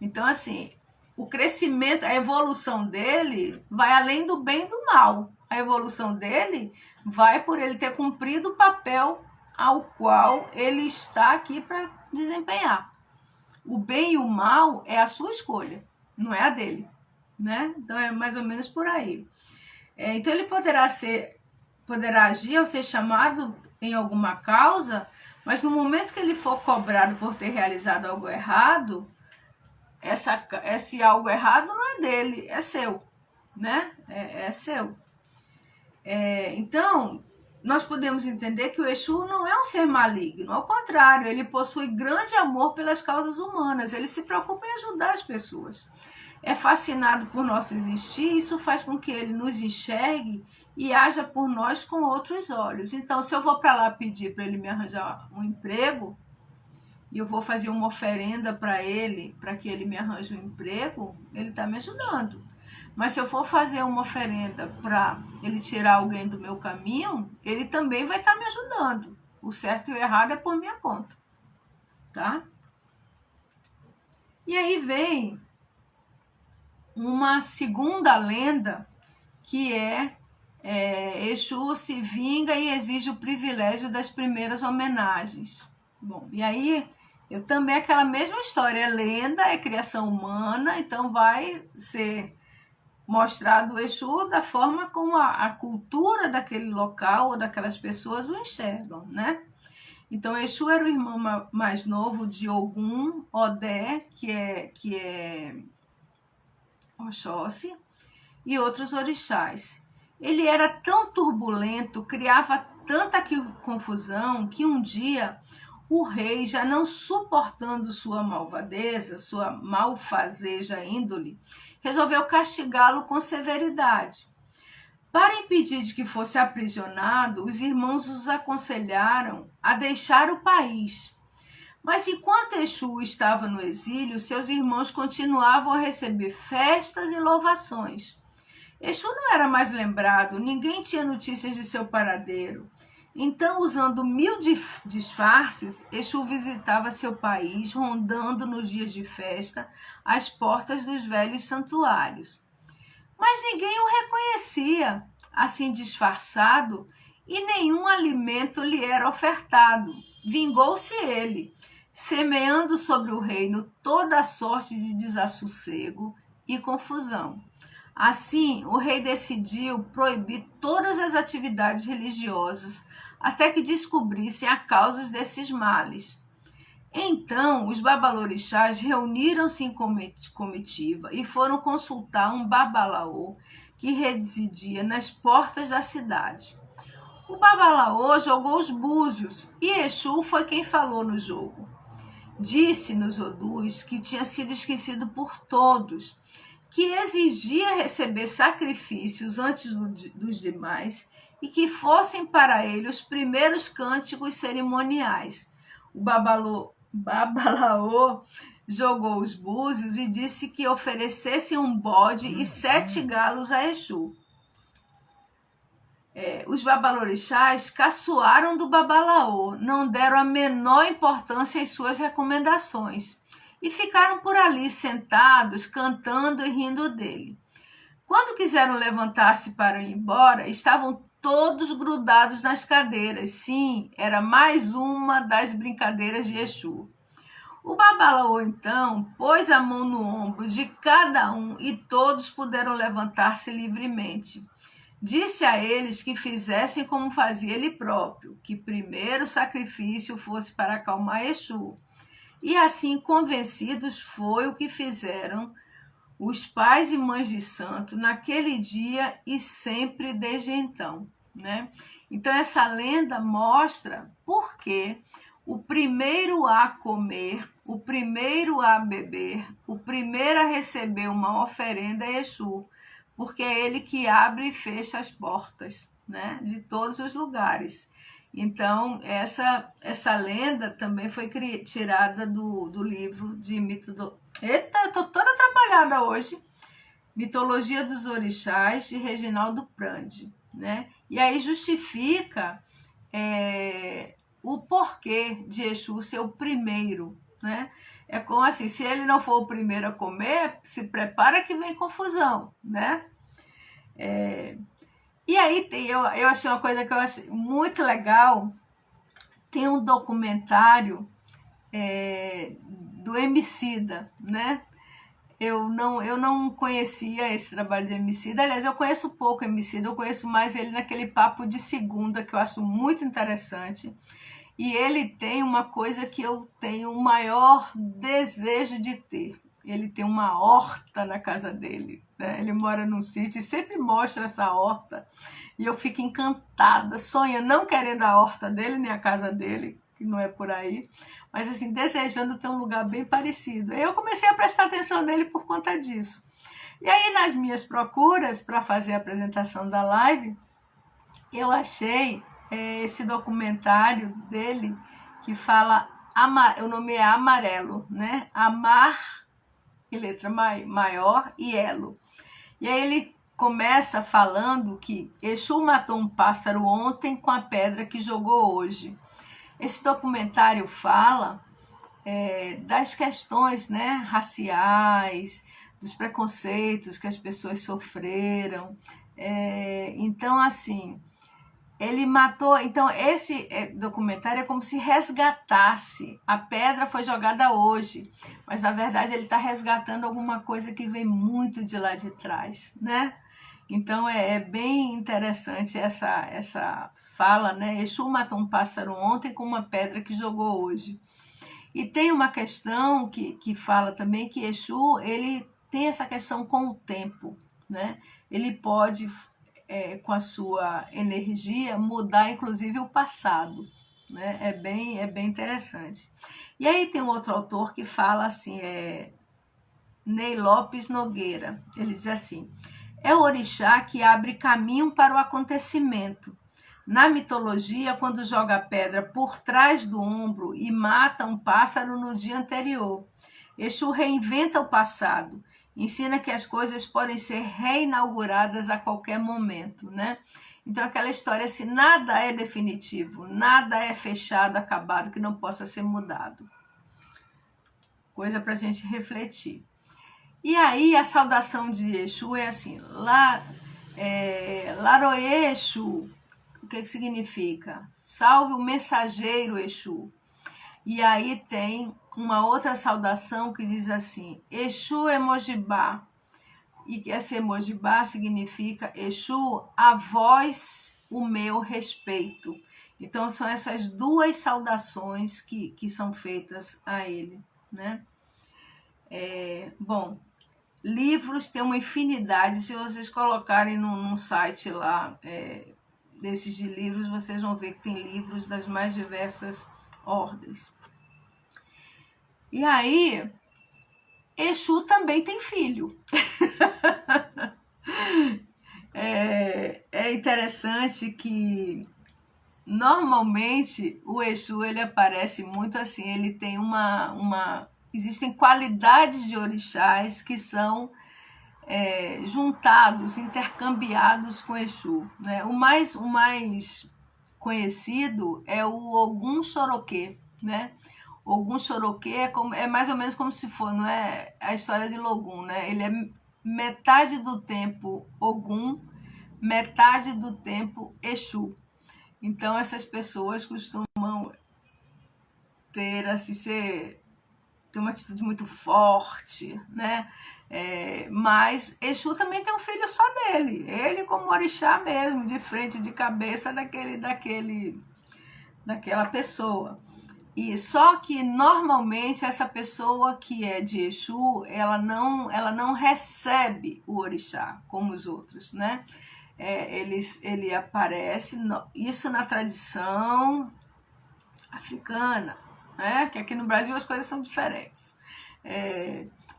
Então, assim, o crescimento, a evolução dele vai além do bem e do mal. A evolução dele vai por ele ter cumprido o papel ao qual ele está aqui para desempenhar. O bem e o mal é a sua escolha. não é a dele, né? Então é mais ou menos por aí. Então ele poderá agir ou ser chamado em alguma causa, mas no momento que ele for cobrado por ter realizado algo errado, esse algo errado não é dele, é seu, né? É seu. Então, nós podemos entender que o Exu não é um ser maligno, ao contrário, ele possui grande amor pelas causas humanas, ele se preocupa em ajudar as pessoas. É fascinado por nosso existir, e isso faz com que ele nos enxergue e haja por nós com outros olhos. Então, se eu vou para lá pedir para ele me arranjar um emprego, e eu vou fazer uma oferenda para ele, para que ele me arranje um emprego, ele está me ajudando. Mas se eu for fazer uma oferenda para ele tirar alguém do meu caminho, ele também vai estar me ajudando. O certo e o errado é por minha conta, tá? E aí vem uma segunda lenda, que Exu se vinga e exige o privilégio das primeiras homenagens. Bom, e aí eu também aquela mesma história, é lenda, é criação humana, então vai ser mostrado o Exu da forma como a cultura daquele local ou daquelas pessoas o enxergam, né? Então, Exu era o irmão mais novo de Ogum, Odé, que é Oxóssi, e outros orixás. Ele era tão turbulento, criava tanta confusão, que um dia o rei, já não suportando sua malvadeza, sua malfazeja índole, resolveu castigá-lo com severidade. Para impedir de que fosse aprisionado, os irmãos os aconselharam a deixar o país. Mas enquanto Exu estava no exílio, seus irmãos continuavam a receber festas e louvações. Exu não era mais lembrado, ninguém tinha notícias de seu paradeiro. Então, usando 1000 disfarces, Exu visitava seu país, rondando nos dias de festa as portas dos velhos santuários. Mas ninguém o reconhecia, assim disfarçado, e nenhum alimento lhe era ofertado. Vingou-se ele, semeando sobre o reino toda a sorte de desassossego e confusão. Assim, o rei decidiu proibir todas as atividades religiosas até que descobrissem a causa desses males. Então, os babalorixás reuniram-se em comitiva e foram consultar um babalaô que residia nas portas da cidade. O babalaô jogou os búzios e Exu foi quem falou no jogo. Disse nos odus que tinha sido esquecido por todos, que exigia receber sacrifícios antes dos demais e que fossem para ele os primeiros cânticos cerimoniais. O babalaô jogou os búzios e disse que oferecesse um bode e 7 galos a Exu. Os babalorixás caçoaram do babalaô, não deram a menor importância às suas recomendações e ficaram por ali sentados, cantando e rindo dele. Quando quiseram levantar-se para ir embora, estavam todos grudados nas cadeiras. Sim, era mais uma das brincadeiras de Exu. O babalaô, então, pôs a mão no ombro de cada um e todos puderam levantar-se livremente. Disse a eles que fizessem como fazia ele próprio, que primeiro o sacrifício fosse para acalmar Exu. E assim, convencidos, foi o que fizeram os pais e mães de santo naquele dia e sempre desde então, né? Então, essa lenda mostra por que o primeiro a comer, o primeiro a beber, o primeiro a receber uma oferenda é Exu, porque é ele que abre e fecha as portas, né, de todos os lugares. Então, essa lenda também foi tirada do livro de Eita, eu tô toda atrapalhada hoje. Mitologia dos Orixás, de Reginaldo Prandi, né? E aí justifica o porquê de Exu ser o primeiro, né? É como assim, se ele não for o primeiro a comer, se prepara que vem confusão, né? E aí eu achei uma coisa que eu achei muito legal, tem um documentário do Emicida, né? eu não conhecia esse trabalho de Emicida. Aliás, eu conheço pouco Emicida, eu conheço mais ele naquele Papo de Segunda, que eu acho muito interessante. E ele tem uma coisa que eu tenho o maior desejo de ter. Ele tem uma horta na casa dele, né? Ele mora num sítio e sempre mostra essa horta. E eu fico encantada, sonhando, não querendo a horta dele, nem a casa dele, que não é por aí, mas assim, desejando ter um lugar bem parecido. Aí eu comecei a prestar atenção nele por conta disso. E aí, nas minhas procuras para fazer a apresentação da live, eu achei esse documentário dele que fala, o nome é Amarelo, né? Amar, em letra maior, e Elo. E aí ele começa falando que Exu matou um pássaro ontem com a pedra que jogou hoje. Esse documentário fala das questões, né, raciais, dos preconceitos que as pessoas sofreram. Então, assim, ele matou. Então, esse documentário é como se resgatasse. A pedra foi jogada hoje, mas na verdade ele está resgatando alguma coisa que vem muito de lá de trás, né? Então é bem interessante essa fala, né? Exu matou um pássaro ontem com uma pedra que jogou hoje. E tem uma questão que fala também que Exu, ele tem essa questão com o tempo, né? Ele pode, com a sua energia, mudar inclusive o passado, né? É bem interessante. E aí tem um outro autor que fala assim, Ney Lopes Nogueira, ele diz assim, é o orixá que abre caminho para o acontecimento. Na mitologia, quando joga a pedra por trás do ombro e mata um pássaro no dia anterior. Exu reinventa o passado, ensina que as coisas podem ser reinauguradas a qualquer momento, né? Então, aquela história assim, nada é definitivo, nada é fechado, acabado, que não possa ser mudado. Coisa para a gente refletir. E aí, a saudação de Exu é assim, Laroê Exu, o que significa? Salve o mensageiro Exu. E aí tem uma outra saudação que diz assim, Exu Emojibá. E esse Emojibá significa Exu, a voz, o meu respeito. Então são essas duas saudações que são feitas a ele, né? Bom, livros tem uma infinidade. Se vocês colocarem num site lá, desses de livros, vocês vão ver que tem livros das mais diversas ordens. E aí, Exu também tem filho. É interessante que normalmente o Exu ele aparece muito assim, ele tem existem qualidades de orixás que são juntados, intercambiados com Exu, né? O mais conhecido é o Ogum Choroquê, né? Ogum Choroquê é mais ou menos como se for, não é a história de Logum, né? Ele é metade do tempo Ogum, metade do tempo Exu. Então essas pessoas costumam ter uma atitude muito forte, né? Mas Exu também tem um filho só dele, ele como orixá mesmo, de frente, de cabeça daquela pessoa. E só que normalmente essa pessoa que é de Exu, ela não recebe o orixá como os outros, né? Ele aparece, isso na tradição africana, né? Que aqui no Brasil as coisas são diferentes.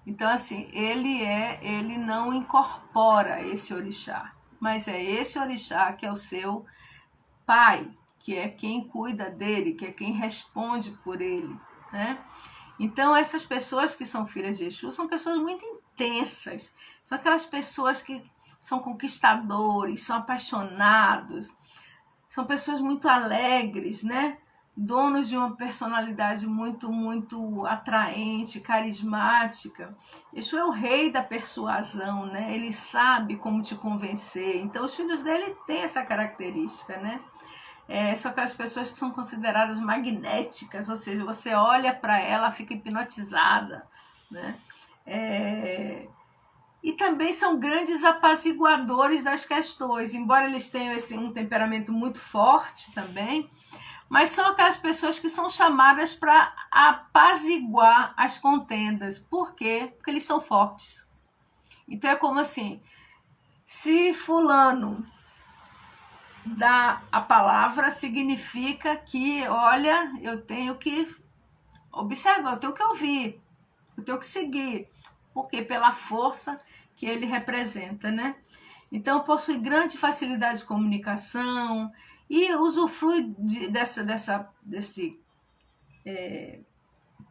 Então, assim, ele não incorpora esse orixá, mas é esse orixá que é o seu pai, que é quem cuida dele, que é quem responde por ele, né? Então, essas pessoas que são filhas de Exu são pessoas muito intensas, são aquelas pessoas que são conquistadores, são apaixonados, são pessoas muito alegres, né? Donos de uma personalidade muito, muito atraente, carismática. Exu é o rei da persuasão, né? Ele sabe como te convencer. Então, os filhos dele têm essa característica, né? São aquelas pessoas que são consideradas magnéticas, ou seja, você olha para ela, fica hipnotizada, né? e também são grandes apaziguadores das questões, embora eles tenham um temperamento muito forte também, mas são aquelas pessoas que são chamadas para apaziguar as contendas. Por quê? Porque eles são fortes. Então é como assim, se fulano dá a palavra, significa que, olha, eu tenho que observar, eu tenho que ouvir, eu tenho que seguir, porque pela força que ele representa, né? Então possui grande facilidade de comunicação e usufrui desse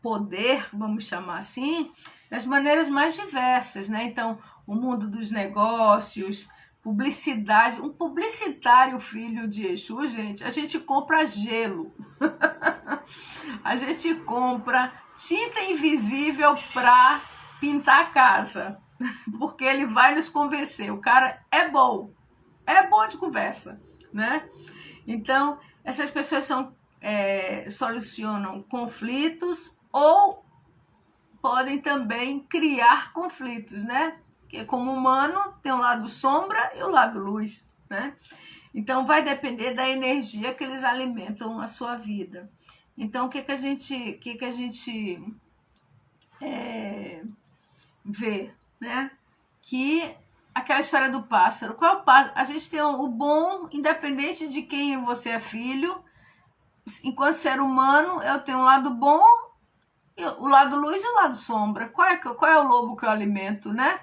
poder, vamos chamar assim, das maneiras mais diversas, né? Então, o mundo dos negócios, publicidade, um publicitário filho de Exu, gente, a gente compra gelo, a gente compra tinta invisível para pintar a casa, porque ele vai nos convencer, o cara é bom de conversa, né? Então, essas pessoas solucionam conflitos ou podem também criar conflitos, né? Porque como humano tem o lado sombra e o lado luz, né? Então vai depender da energia que eles alimentam a sua vida. Então o que a gente vê, né? Que aquela história do pássaro. Qual é o pássaro? A gente tem o bom, independente de quem você é filho. Enquanto ser humano, eu tenho um lado bom, o lado luz e o lado sombra. Qual é o lobo que eu alimento, né?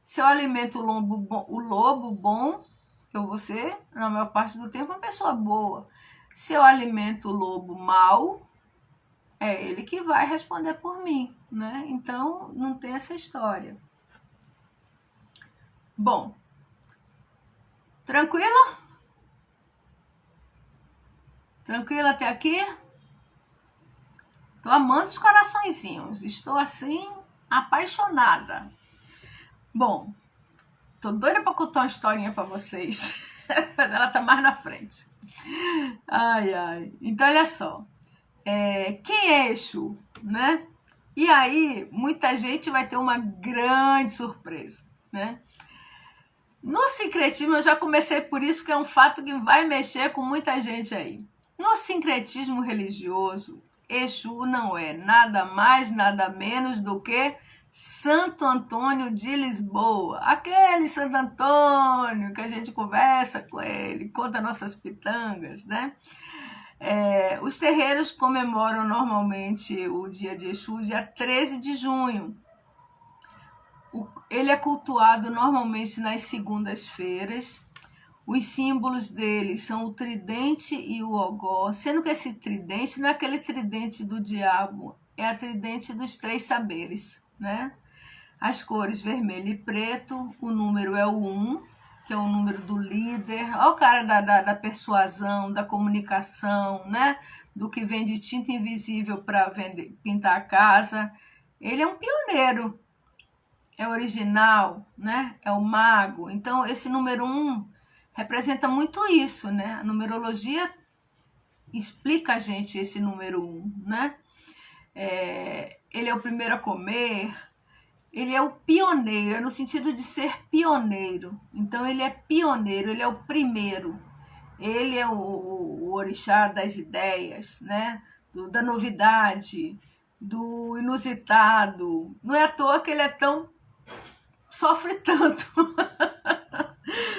Se eu alimento o lobo bom, eu vou ser, na maior parte do tempo, uma pessoa boa. Se eu alimento o lobo mau, é ele que vai responder por mim, né? Então, não tem essa história. Bom, tranquilo? Tranquilo até aqui? Tô amando os coraçõezinhos. Estou, assim, apaixonada. Bom, tô doida pra contar uma historinha pra vocês. Mas ela tá mais na frente. Ai, ai. Então, olha só. Quem é Exu, né? E aí, muita gente vai ter uma grande surpresa, né? No sincretismo, eu já comecei por isso, porque é um fato que vai mexer com muita gente aí. No sincretismo religioso, Exu não é nada mais, nada menos do que Santo Antônio de Lisboa. Aquele Santo Antônio que a gente conversa com ele, conta nossas pitangas, né? Os terreiros comemoram normalmente o dia de Exu, dia 13 de junho. Ele é cultuado normalmente nas segundas-feiras. Os símbolos dele são o tridente e o ogó, sendo que esse tridente não é aquele tridente do diabo, é a tridente dos 3 saberes, né? As cores vermelho e preto, o número é o 1, que é o número do líder, olha o cara da persuasão, da comunicação, né? Do que vende tinta invisível para pintar a casa. Ele é um pioneiro, é original, né? É o mago. Então, esse número 1 representa muito isso, né? A numerologia explica a gente esse número 1, né? Ele é o primeiro a comer, ele é o pioneiro, no sentido de ser pioneiro. Então, ele é pioneiro, ele é o primeiro. Ele é o orixá das ideias, né? Da novidade, do inusitado. Não é à toa que ele é tão... sofre tanto.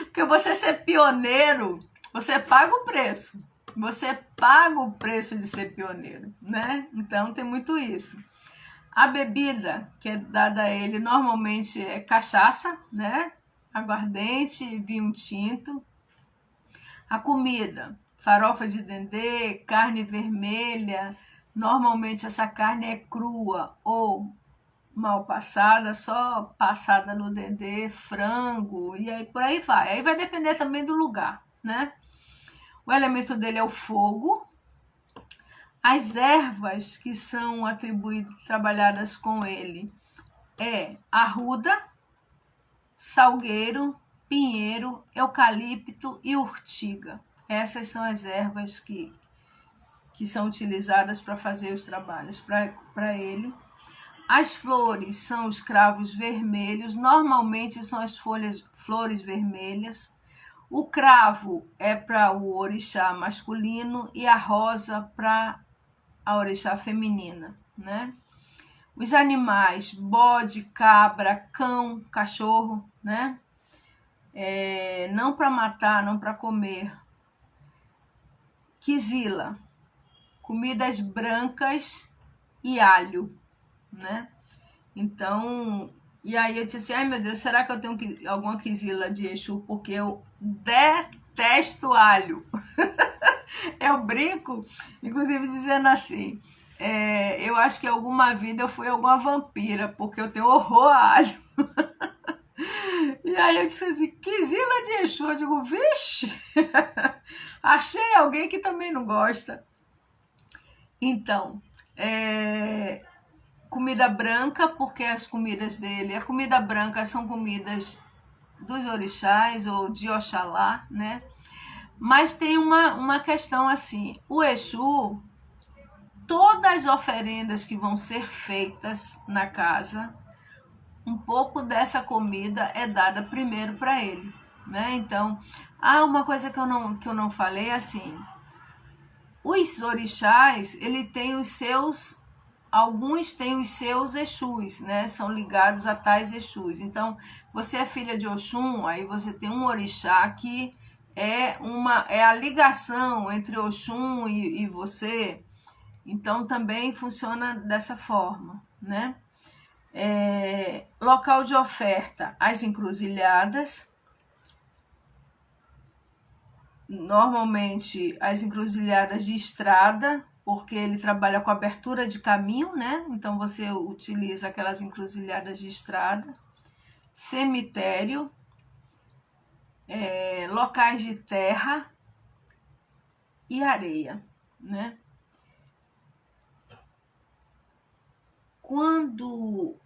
Porque você ser pioneiro, você paga o preço. Você paga o preço de ser pioneiro, né? Então tem muito isso. A bebida que é dada a ele normalmente é cachaça, né? Aguardente, vinho tinto. A comida, farofa de dendê, carne vermelha. Normalmente essa carne é crua ou mal passada, só passada no dendê, frango, e aí por aí vai. Aí vai depender também do lugar, né? O elemento dele é o fogo. As ervas que são trabalhadas com ele é arruda, salgueiro, pinheiro, eucalipto e urtiga. Essas são as ervas que são utilizadas para fazer os trabalhos para ele. As flores são os cravos vermelhos, normalmente são as flores vermelhas. O cravo é para o orixá masculino e a rosa para a orixá feminina, né? Os animais, bode, cabra, cão, cachorro, né? Não para matar, não para comer. Quizila, comidas brancas e alho, né? Então, e aí eu disse assim, ai meu Deus, será que eu tenho alguma quizila de Exu? Porque eu detesto alho. Eu brinco, inclusive dizendo assim, eu acho que em alguma vida eu fui alguma vampira, porque eu tenho horror a alho. E aí eu disse assim, quizila de Exu? Eu digo, vixe, achei alguém que também não gosta. Então, comida branca, porque as comidas dele, a comida branca são comidas dos orixás ou de Oxalá, né? Mas tem uma questão assim, o Exu, todas as oferendas que vão ser feitas na casa, um pouco dessa comida é dada primeiro para ele, né? Então, uma coisa que eu não falei assim, os orixás, ele tem os seus, alguns têm os seus Exus, né? São ligados a tais Exus. Então, você é filha de Oxum, aí você tem um orixá que é a ligação entre Oxum e você. Então, também funciona dessa forma, né? Local de oferta, as encruzilhadas. Normalmente, as encruzilhadas de estrada, porque ele trabalha com abertura de caminho, né? Então, você utiliza aquelas encruzilhadas de estrada. Cemitério, locais de terra e areia, né?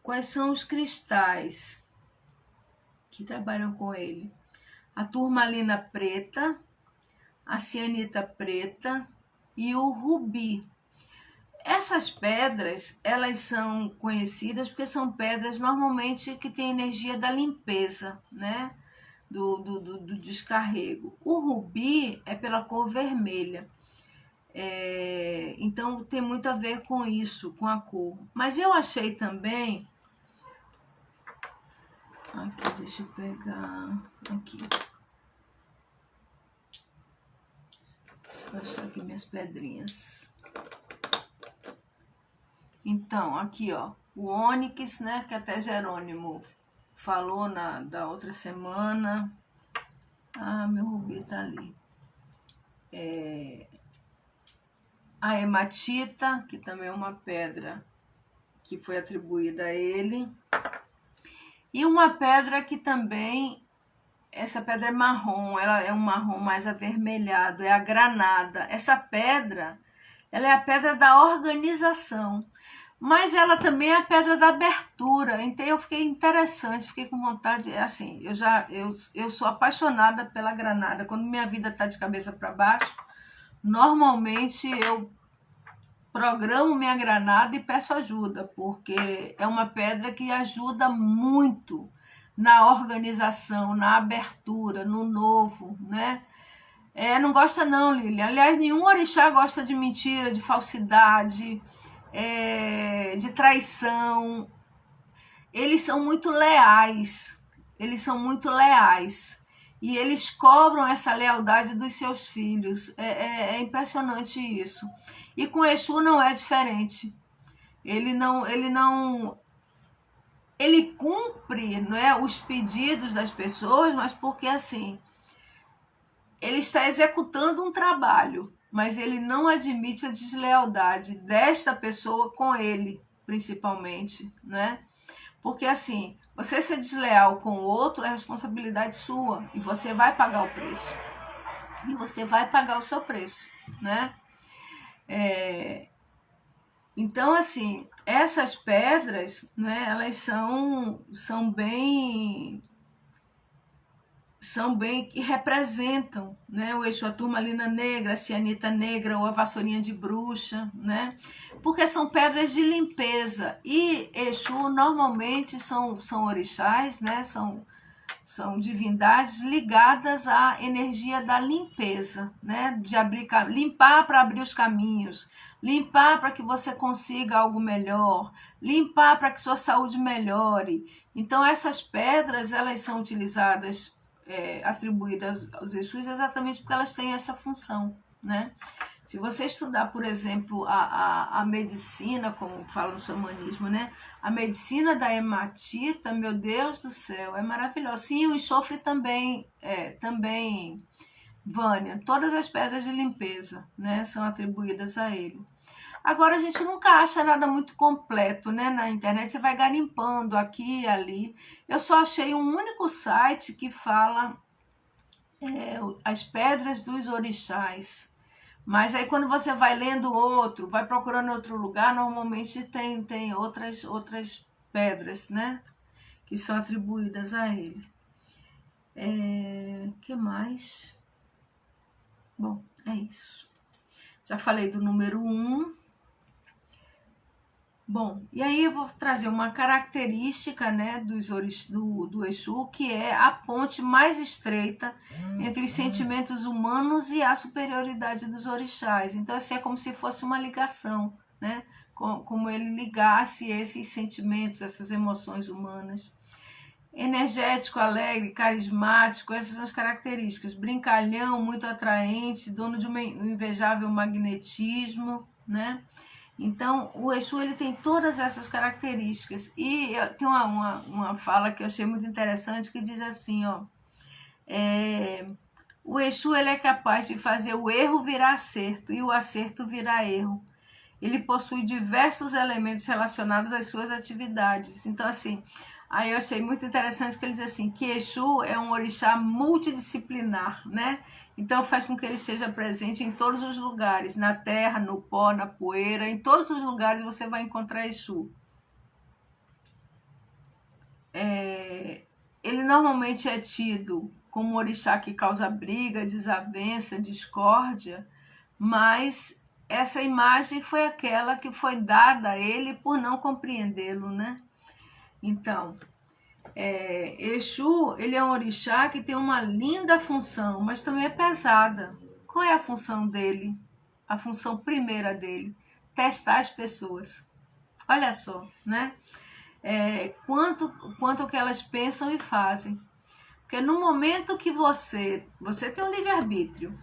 Quais são os cristais que trabalham com ele? A turmalina preta, a cianita preta e o rubi. Essas pedras, elas são conhecidas porque são pedras normalmente que têm energia da limpeza, né? Do descarrego. O rubi é pela cor vermelha. Então tem muito a ver com isso, com a cor. Mas eu achei também. Aqui, deixa eu pegar. Aqui. Vou achar aqui minhas pedrinhas. Então, aqui, ó. O ônix, né? Que até Jerônimo falou da outra semana. Meu rubi tá ali. A hematita, que também é uma pedra que foi atribuída a ele. E uma pedra que também, essa pedra é marrom, ela é um marrom mais avermelhado, é a granada. Essa pedra, ela é a pedra da organização, mas ela também é a pedra da abertura. Então eu fiquei interessante, fiquei com vontade, assim, eu sou apaixonada pela granada. Quando minha vida está de cabeça para baixo, normalmente eu programo minha granada e peço ajuda, porque é uma pedra que ajuda muito na organização, na abertura, no novo, né? Não gosta não, Lilian. Aliás, nenhum orixá gosta de mentira, de falsidade, de traição. Eles são muito leais. Eles são muito leais. E eles cobram essa lealdade dos seus filhos. É impressionante isso. E com Exu não é diferente. Ele cumpre, não é, os pedidos das pessoas, mas porque assim, ele está executando um trabalho, mas ele não admite a deslealdade desta pessoa com ele, principalmente, né? Porque assim, você ser desleal com o outro é responsabilidade sua e você vai pagar o preço. E você vai pagar o seu preço, né? Então, assim, essas pedras, né, elas são bem são bem que representam, né? O Exu, a turmalina negra, a cianita negra ou a vassourinha de bruxa, né? Porque são pedras de limpeza. E Exu normalmente são orixás, né? São divindades ligadas à energia da limpeza, né? De abrir, limpar para abrir os caminhos, limpar para que você consiga algo melhor, limpar para que sua saúde melhore. Então essas pedras, elas são utilizadas, atribuídas aos Exus exatamente porque elas têm essa função, né? Se você estudar, por exemplo, a medicina, como fala no xamanismo, né? A medicina da hematita, meu Deus do céu, é maravilhosa. Sim, o enxofre também, Vânia, todas as pedras de limpeza, né, são atribuídas a ele. Agora, a gente nunca acha nada muito completo, né, na internet. Você vai garimpando aqui e ali. Eu só achei um único site que fala as pedras dos orixás. Mas aí quando você vai lendo outro, vai procurando outro lugar, normalmente tem outras pedras, né? Que são atribuídas a ele. Que mais? Bom, é isso. Já falei do número 1. Bom, e aí eu vou trazer uma característica, né, do Exu, que é a ponte mais estreita entre os sentimentos humanos e a superioridade dos orixás. Então, assim, é como se fosse uma ligação, né? Como ele ligasse esses sentimentos, essas emoções humanas. Energético, alegre, carismático, essas são as características. Brincalhão, muito atraente, dono de um invejável magnetismo, né? Então, o Exu, ele tem todas essas características. E tem uma fala que eu achei muito interessante, que diz assim, ó, o Exu, ele é capaz de fazer o erro virar acerto e o acerto virar erro. Ele possui diversos elementos relacionados às suas atividades. Então, assim, aí eu achei muito interessante que ele diz assim, que Exu é um orixá multidisciplinar, né? Então faz com que ele esteja presente em todos os lugares, na terra, no pó, na poeira, em todos os lugares você vai encontrar Exu. Ele normalmente é tido como um orixá que causa briga, desavença, discórdia, mas essa imagem foi aquela que foi dada a ele por não compreendê-lo, né? Então, Exu, ele é um orixá que tem uma linda função, mas também é pesada. Qual é a função dele? A função primeira dele? Testar as pessoas. Olha só, né? Quanto que elas pensam e fazem. Porque no momento que você tem um livre-arbítrio,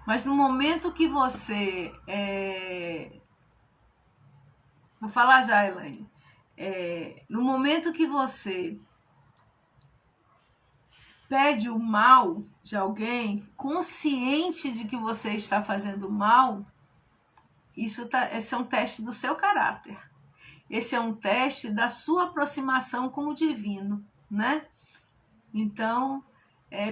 mas no momento que você... Vou falar já, Elaine. No momento que você pede o mal de alguém, consciente de que você está fazendo mal, esse é um teste do seu caráter. Esse é um teste da sua aproximação com o divino, né? Então,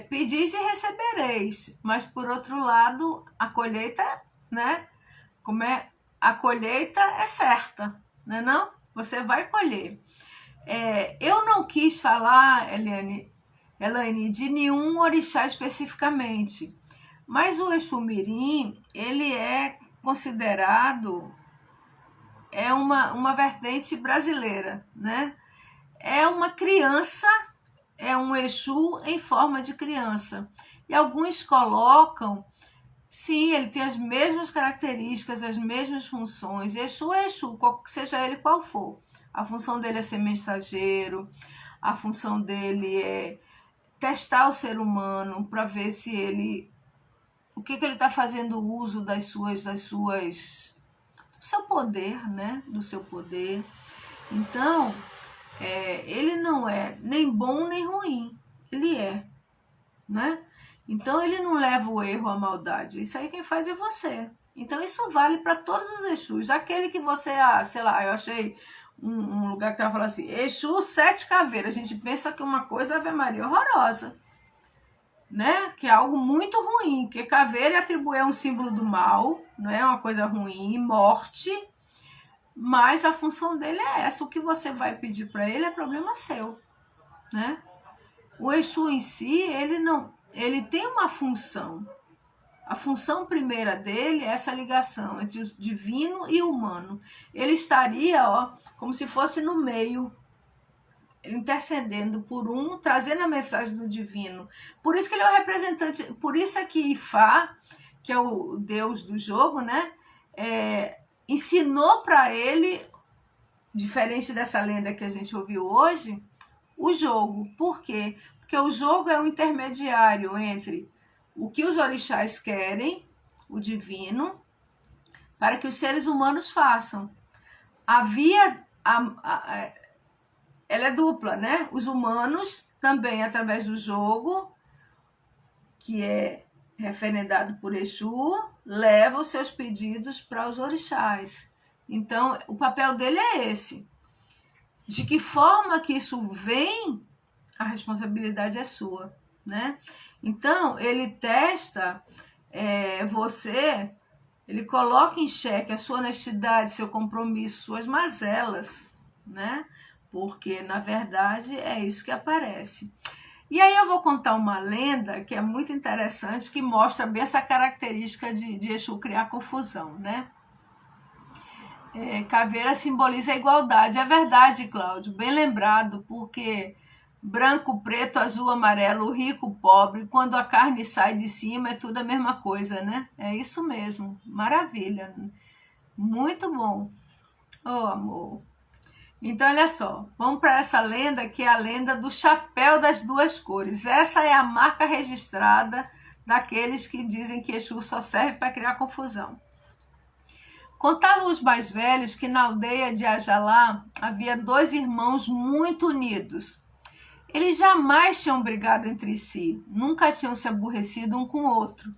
pedis e recebereis, mas por outro lado, a colheita, né? A colheita é certa, né? Não? Você vai colher. Eu não quis falar, Elaine, de nenhum orixá especificamente, mas o Exu Mirim, ele é considerado uma vertente brasileira, né? É uma criança, é um Exu em forma de criança. E alguns colocam, sim, ele tem as mesmas características, as mesmas funções. Exu é Exu, seja ele qual for. A função dele é ser mensageiro, a função dele é testar o ser humano para ver se ele... O que ele está fazendo uso do seu poder, né? Do seu poder. Então, ele não é nem bom nem ruim. Ele é, né? Então, ele não leva o erro à maldade. Isso aí quem faz é você. Então, isso vale para todos os Exus. Aquele que você, sei lá, eu achei um lugar que estava falando assim, Exu 7 caveiras. A gente pensa que uma coisa, Ave Maria, horrorosa, né? Que é algo muito ruim, porque caveira atribui um símbolo do mal, não é uma coisa ruim, morte, mas a função dele é essa. O que você vai pedir para ele é problema seu, né? O Exu em si, ele tem uma função. A função primeira dele é essa ligação entre o divino e o humano. Ele estaria, como se fosse no meio, intercedendo por um, trazendo a mensagem do divino. Por isso que ele é o representante, por isso é que Ifá, que é o deus do jogo, né, ensinou para ele, diferente dessa lenda que a gente ouviu hoje, o jogo. Por quê? Porque o jogo é um intermediário entre o que os orixás querem, o divino, para que os seres humanos façam. Ela é dupla, né? Os humanos também, através do jogo, que é referendado por Exu, levam os seus pedidos para os orixás. Então, o papel dele é esse. De que forma que isso vem, a responsabilidade é sua, né? Então, ele testa você, ele coloca em xeque a sua honestidade, seu compromisso, suas mazelas, né? Porque, na verdade, é isso que aparece. E aí eu vou contar uma lenda que é muito interessante, que mostra bem essa característica de Exu criar confusão, né? Caveira simboliza a igualdade. É verdade, Cláudio, bem lembrado, porque branco, preto, azul, amarelo, rico, pobre, quando a carne sai de cima é tudo a mesma coisa, né? É isso mesmo, maravilha, muito bom. Oh, amor. Então, olha só, vamos para essa lenda, que é a lenda do chapéu das duas cores. Essa é a marca registrada daqueles que dizem que Exu só serve para criar confusão. Contavam os mais velhos que na aldeia de Ajalá havia 2 irmãos muito unidos. Eles jamais tinham brigado entre si, nunca tinham se aborrecido um com o outro.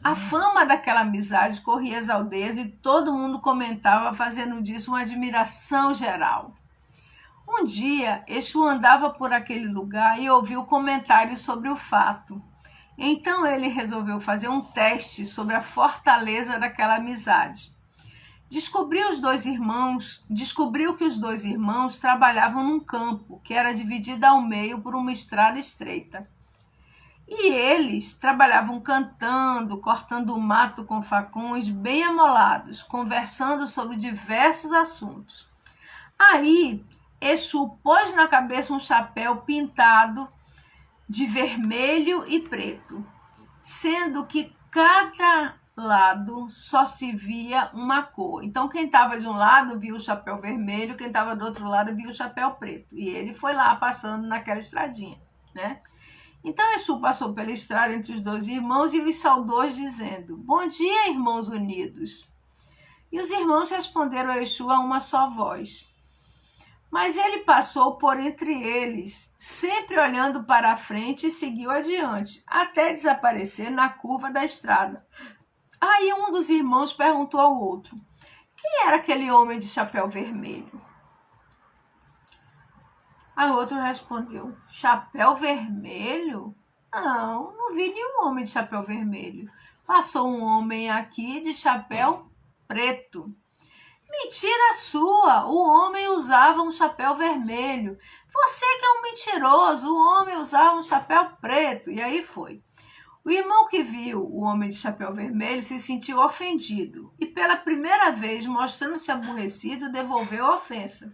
A fama daquela amizade corria as aldeias e todo mundo comentava, fazendo disso uma admiração geral. Um dia, Exu andava por aquele lugar e ouviu comentários sobre o fato. Então ele resolveu fazer um teste sobre a fortaleza daquela amizade. Descobriu que os 2 irmãos trabalhavam num campo que era dividido ao meio por uma estrada estreita. E eles trabalhavam cantando, cortando o mato com facões bem amolados, conversando sobre diversos assuntos. Aí, Exu pôs na cabeça um chapéu pintado de vermelho e preto, sendo que cada lado só se via uma cor. Então, quem estava de um lado via o chapéu vermelho, quem estava do outro lado via o chapéu preto. E ele foi lá passando naquela estradinha, né? Então, Exu passou pela estrada entre os 2 irmãos e os saudou, dizendo: "Bom dia, irmãos unidos." E os irmãos responderam a Exu a uma só voz. Mas ele passou por entre eles, sempre olhando para a frente, e seguiu adiante, até desaparecer na curva da estrada. Aí um dos irmãos perguntou ao outro: "Quem era aquele homem de chapéu vermelho?" Aí o outro respondeu: "Chapéu vermelho? Não vi nenhum homem de chapéu vermelho. Passou um homem aqui de chapéu preto." "Mentira sua! O homem usava um chapéu vermelho. Você que é um mentiroso, o homem usava um chapéu preto." E aí foi. O irmão que viu o homem de chapéu vermelho se sentiu ofendido e, pela primeira vez, mostrando-se aborrecido, devolveu a ofensa.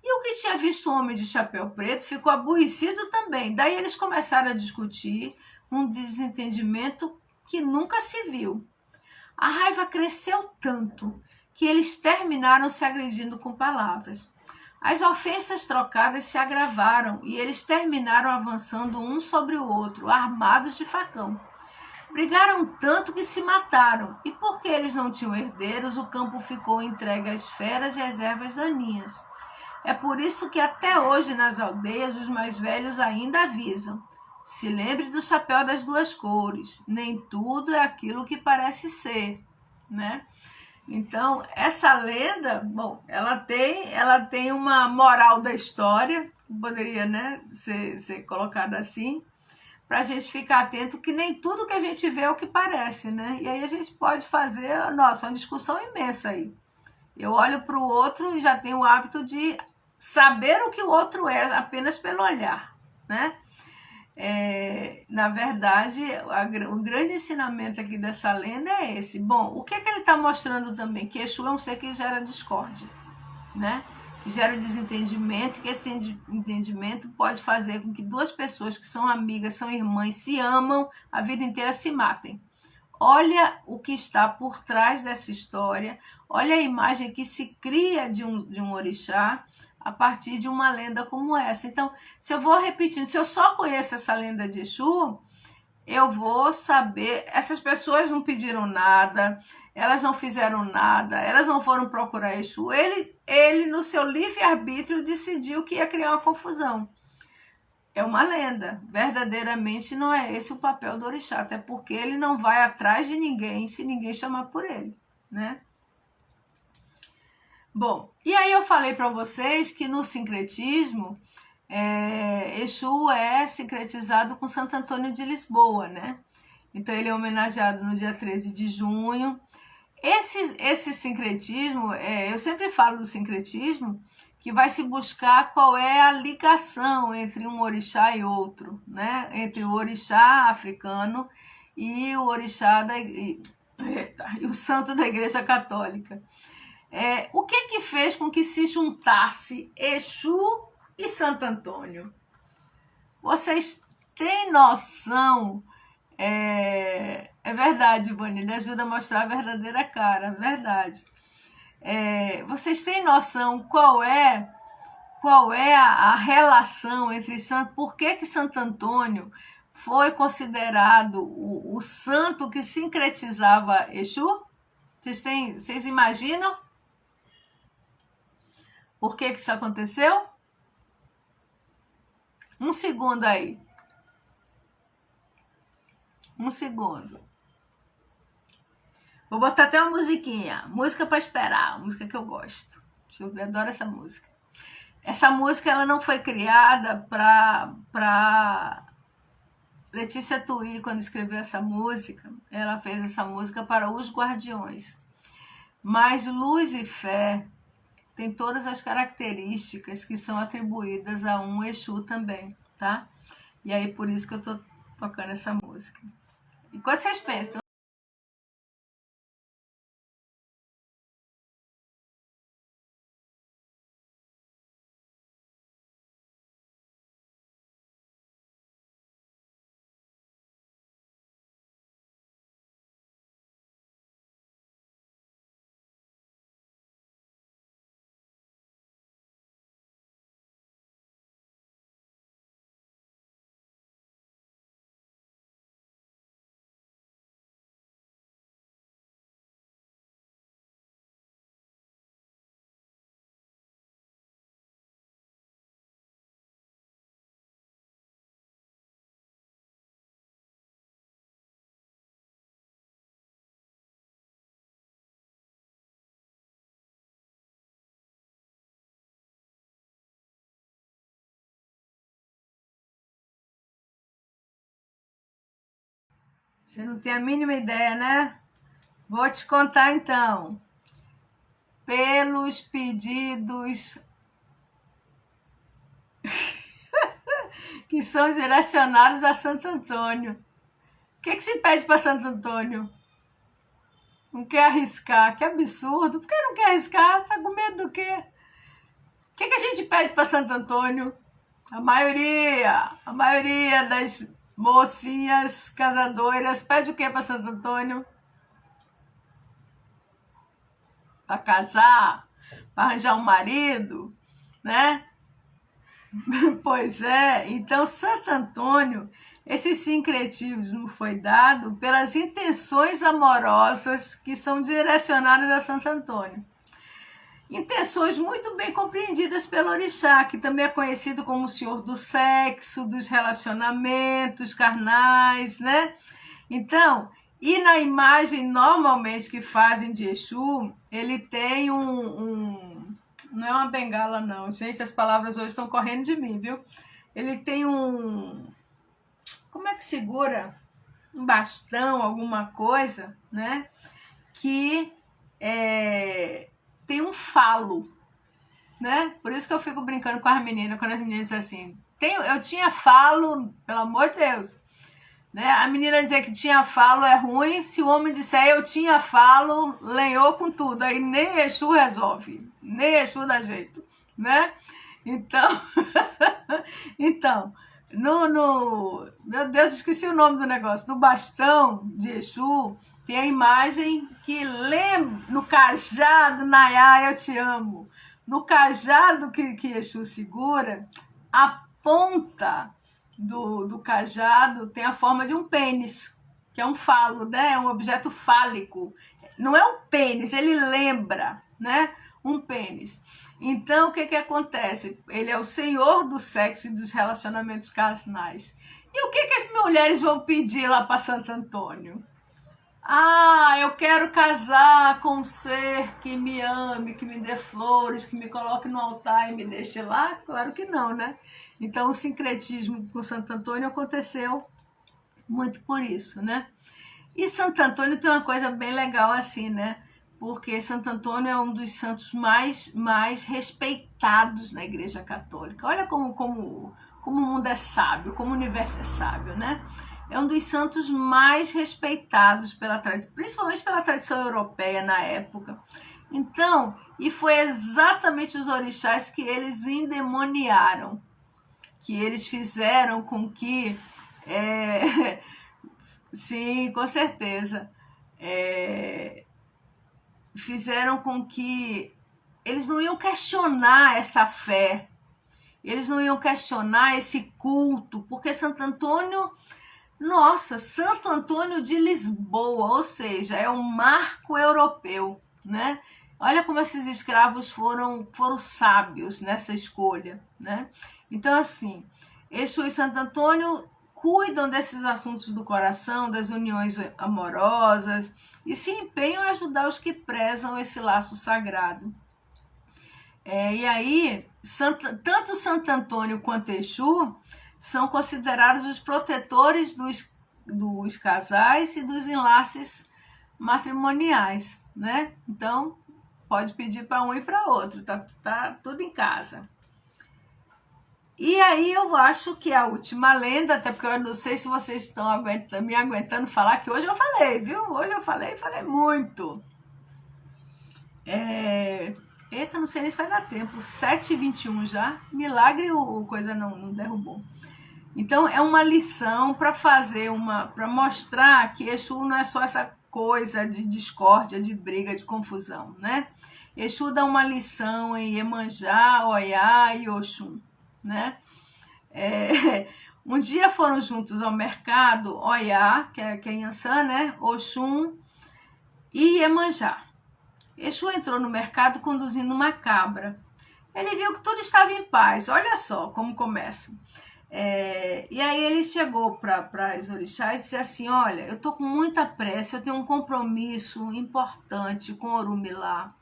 E o que tinha visto o homem de chapéu preto ficou aborrecido também. Daí eles começaram a discutir um desentendimento que nunca se viu. A raiva cresceu tanto que eles terminaram se agredindo com palavras. As ofensas trocadas se agravaram e eles terminaram avançando um sobre o outro, armados de facão. Brigaram tanto que se mataram, e porque eles não tinham herdeiros, o campo ficou entregue às feras e às ervas daninhas. É por isso que até hoje nas aldeias os mais velhos ainda avisam: "Se lembre do chapéu das 2 cores, nem tudo é aquilo que parece ser", né? Então, essa lenda, bom, ela tem uma moral da história, poderia, né, ser colocada assim, para a gente ficar atento que nem tudo que a gente vê é o que parece, né? E aí a gente pode fazer, nossa, uma discussão imensa aí. Eu olho para o outro e já tenho o hábito de saber o que o outro é apenas pelo olhar, né? Na verdade, o grande ensinamento aqui dessa lenda é esse. Bom, o que ele está mostrando também? Que Exu é um ser que gera discórdia, né? Que gera desentendimento, que esse entendimento pode fazer com que duas pessoas que são amigas, são irmãs, se amam, a vida inteira se matem. Olha o que está por trás dessa história, olha a imagem que se cria de um orixá a partir de uma lenda como essa. Então, se eu vou repetindo, se eu só conheço essa lenda de Exu, eu vou saber, essas pessoas não pediram nada, elas não fizeram nada, elas não foram procurar Exu. Ele no seu livre-arbítrio, decidiu que ia criar uma confusão. É uma lenda, verdadeiramente não é esse o papel do orixá, até porque ele não vai atrás de ninguém se ninguém chamar por ele, né? Bom, e aí eu falei para vocês que no sincretismo, Exu é sincretizado com Santo Antônio de Lisboa, né? Então ele é homenageado no dia 13 de junho. Esse sincretismo, eu sempre falo do sincretismo, que vai se buscar qual é a ligação entre um orixá e outro, né? Entre o orixá africano e o orixá e o santo da Igreja Católica. O que fez com que se juntasse Exu e Santo Antônio? Vocês têm noção? É verdade, Ivone, ele ajuda a mostrar a verdadeira cara, é verdade. Vocês têm noção qual é a relação entre santos? Por que Santo Antônio foi considerado o santo que sincretizava Exu? Vocês imaginam? Por que isso aconteceu? Um segundo aí. Um segundo. Vou botar até uma musiquinha. Música para esperar. Música que eu gosto. Deixa eu ver, adoro essa música. Essa música ela não foi criada para Letícia Tui, quando escreveu essa música. Ela fez essa música para Os Guardiões. Mas Luz e Fé tem todas as características que são atribuídas a um Exu também, tá? E aí por isso que eu tô tocando essa música. E quando vocês pensam? Você não tem a mínima ideia, né? Vou te contar então. Pelos pedidos que são direcionados a Santo Antônio. O que se pede para Santo Antônio? Não quer arriscar, que absurdo. Por que não quer arriscar? Tá com medo do quê? O que a gente pede para Santo Antônio? A maioria das mocinhas casadoras pede o que para Santo Antônio? Para casar? Para arranjar um marido? Né? Pois é. Então, Santo Antônio, esse sincretismo foi dado pelas intenções amorosas que são direcionadas a Santo Antônio. Intenções muito bem compreendidas pelo orixá, que também é conhecido como o senhor do sexo, dos relacionamentos carnais, né? Então, e na imagem normalmente que fazem de Exu, ele tem não é uma bengala não, gente, as palavras hoje estão correndo de mim, viu? Ele tem como é que segura? Um bastão, alguma coisa, né? Que tem um falo, né? Por isso que eu fico brincando com as meninas, quando as meninas dizem assim, eu tinha falo, pelo amor de Deus. Né? A menina dizer que tinha falo é ruim, se o homem disser eu tinha falo, lenhou com tudo, aí nem Exu resolve, nem Exu dá jeito, né? Então, então meu Deus, esqueci o nome do negócio, do bastão de Exu, tem a imagem que lembra, no cajado, Nayá, eu te amo, no cajado que Exu segura, a ponta do cajado tem a forma de um pênis, que é um falo, né? É um objeto fálico. Não é um pênis, ele lembra, né? Um pênis. Então, o que acontece? Ele é o senhor do sexo e dos relacionamentos carnais. E o que as mulheres vão pedir lá para Santo Antônio? Ah, eu quero casar com um ser que me ame, que me dê flores, que me coloque no altar e me deixe lá? Claro que não, né? Então, o sincretismo com Santo Antônio aconteceu muito por isso, né? E Santo Antônio tem uma coisa bem legal assim, né? Porque Santo Antônio é um dos santos mais respeitados na Igreja Católica. Olha como o mundo é sábio, como o universo é sábio, né? É um dos santos mais respeitados principalmente pela tradição europeia na época. Então, e foi exatamente os orixás que eles endemoniaram, que eles fizeram com que... sim, com certeza. Fizeram com que eles não iam questionar essa fé, eles não iam questionar esse culto, porque Santo Antônio... Nossa, Santo Antônio de Lisboa, ou seja, é um marco europeu, né? Olha como esses escravos foram sábios nessa escolha, né? Então, assim, Exu e Santo Antônio cuidam desses assuntos do coração, das uniões amorosas, e se empenham em ajudar os que prezam esse laço sagrado. E aí, tanto Santo Antônio quanto Exu são considerados os protetores dos casais e dos enlaces matrimoniais, né? Então, pode pedir para um e para outro, tá tudo em casa. E aí eu acho que a última lenda, até porque eu não sei se vocês estão me aguentando falar, que hoje eu falei, viu? Hoje eu falei muito. Eita, não sei nem se vai dar tempo, 7h21 já, milagre o coisa não derrubou. Então, é uma lição para para mostrar que Exu não é só essa coisa de discórdia, de briga, de confusão, né? Exu dá uma lição em Iemanjá, Oiá e Oxum, né? Um dia foram juntos ao mercado Oiá, que é Yansan, né? Oxum e Iemanjá. Exu entrou no mercado conduzindo uma cabra. Ele viu que tudo estava em paz. Olha só como começa. E aí ele chegou para as orixás e disse assim: olha, eu estou com muita pressa, eu tenho um compromisso importante com Orumilá.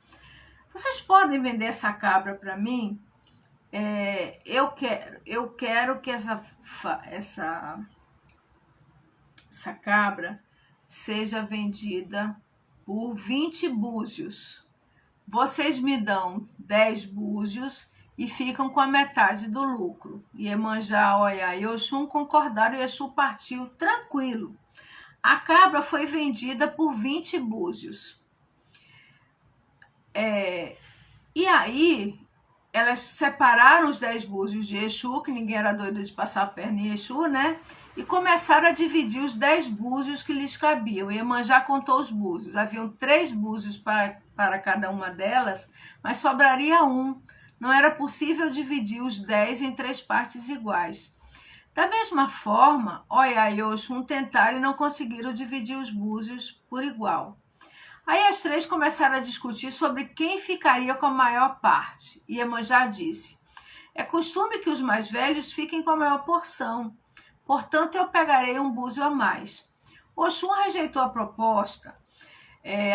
Vocês podem vender essa cabra para mim? Eu quero que essa cabra seja vendida por 20 búzios. Vocês me dão 10 búzios e ficam com a metade do lucro. Iemanjá, Oiá e Oxum concordaram e Exu partiu tranquilo. A cabra foi vendida por 20 búzios. E aí, elas separaram os 10 búzios de Exu, que ninguém era doido de passar a perna em Exu, né? E começaram a dividir os 10 búzios que lhes cabiam. Iemanjá contou os búzios. Haviam 3 búzios para cada uma delas, mas sobraria um. Não era possível dividir os 10 em 3 partes iguais. Da mesma forma, Oiá e Oxum tentaram e não conseguiram dividir os búzios por igual. Aí as 3 começaram a discutir sobre quem ficaria com a maior parte. Iemanjá disse: é costume que os mais velhos fiquem com a maior porção. Portanto, eu pegarei um búzio a mais. Oxum rejeitou a proposta,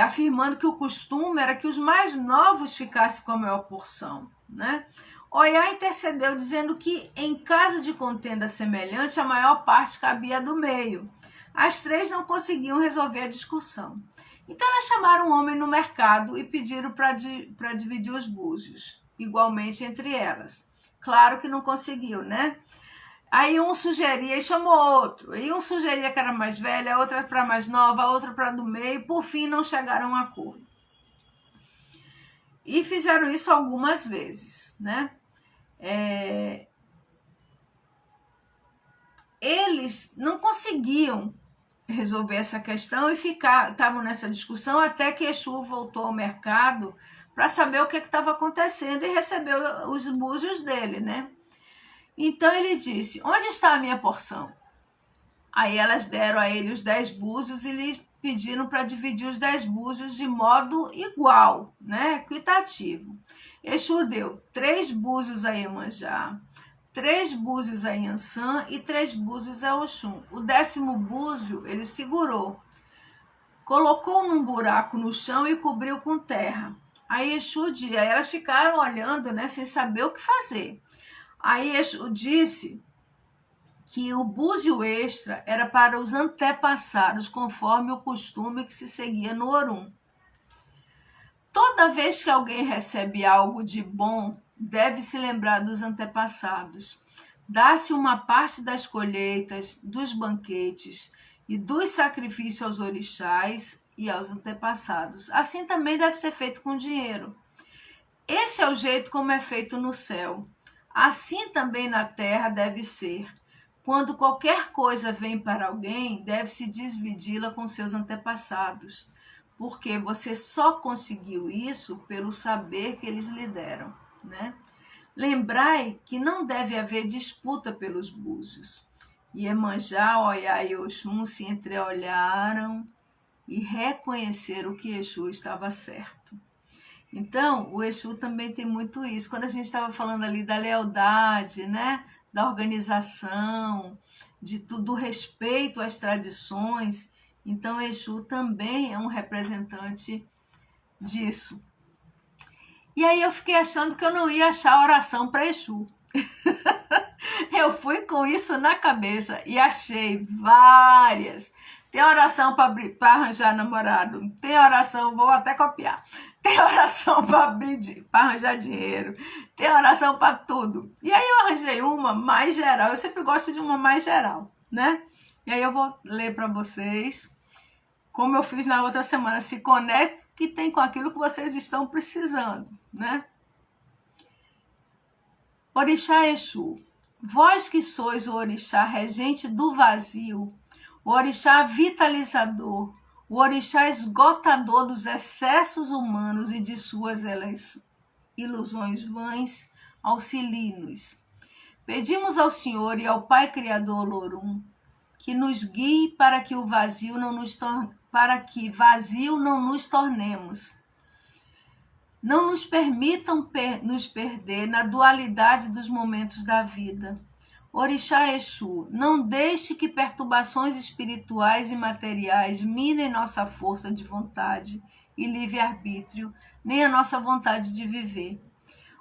afirmando que o costume era que os mais novos ficassem com a maior porção, né? Oiá intercedeu, dizendo que, em caso de contenda semelhante, a maior parte cabia do meio. As 3 não conseguiam resolver a discussão. Então, elas chamaram um homem no mercado e pediram para dividir os búzios, igualmente entre elas. Claro que não conseguiu, né? Aí um sugeria e chamou outro. Aí um sugeria que era mais velha, a outra para mais nova, a outra para do meio. Por fim, não chegaram a um acordo. E fizeram isso algumas vezes, né? Eles não conseguiam resolver essa questão e estavam nessa discussão até que Exu voltou ao mercado para saber o que estava acontecendo e recebeu os búzios dele, né? Então ele disse: onde está a minha porção? Aí elas deram a ele os 10 búzios e lhe pediram para dividir os 10 búzios de modo igual, né? Equitativo. Exu deu 3 búzios a Iemanjá, 3 búzios a Yansan e 3 búzios a Oxum. O 10º búzio ele segurou, colocou num buraco no chão e cobriu com terra. Aí Exu disse, aí elas ficaram olhando, né, sem saber o que fazer. Aí Exu disse que o búzio extra era para os antepassados, conforme o costume que se seguia no Orum. Toda vez que alguém recebe algo de bom, deve se lembrar dos antepassados. Dá-se uma parte das colheitas, dos banquetes e dos sacrifícios aos orixás e aos antepassados. Assim também deve ser feito com dinheiro. Esse é o jeito como é feito no céu. Assim também na terra deve ser. Quando qualquer coisa vem para alguém, deve-se dividi-la com seus antepassados, porque você só conseguiu isso pelo saber que eles lhe deram, né? Lembrai que não deve haver disputa pelos búzios. Iemanjá, Oiá e Oxum se entreolharam e reconheceram que Exu estava certo. Então, o Exu também tem muito isso. Quando a gente estava falando ali da lealdade, né? Da organização, de tudo, do respeito às tradições, então Exu também é um representante disso. E aí eu fiquei achando que eu não ia achar oração para Exu. Eu fui com isso na cabeça e achei várias. Tem oração para arranjar namorado, tem oração, vou até copiar. Tem oração para arranjar dinheiro, tem oração para tudo. E aí eu arranjei uma mais geral, eu sempre gosto de uma mais geral, né? E aí eu vou ler para vocês, como eu fiz na outra semana, se conectem com aquilo que vocês estão precisando, né? Orixá Exu, vós que sois o orixá regente do vazio, o orixá vitalizador, o orixá esgotador dos excessos humanos e de suas ilusões vãs, auxilie-nos. Pedimos ao Senhor e ao Pai Criador Lorum que nos guie para que vazio não nos tornemos. Não nos permitam nos perder na dualidade dos momentos da vida. Orixá Exu, não deixe que perturbações espirituais e materiais minem nossa força de vontade e livre-arbítrio, nem a nossa vontade de viver.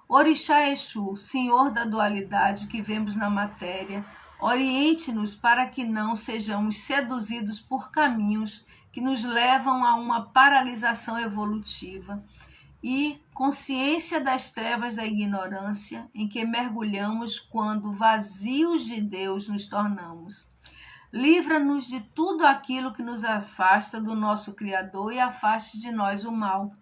Orixá Exu, Senhor da dualidade que vemos na matéria, oriente-nos para que não sejamos seduzidos por caminhos que nos levam a uma paralisação evolutiva e consciência das trevas da ignorância em que mergulhamos quando vazios de Deus nos tornamos. Livra-nos de tudo aquilo que nos afasta do nosso Criador e afaste de nós o mal.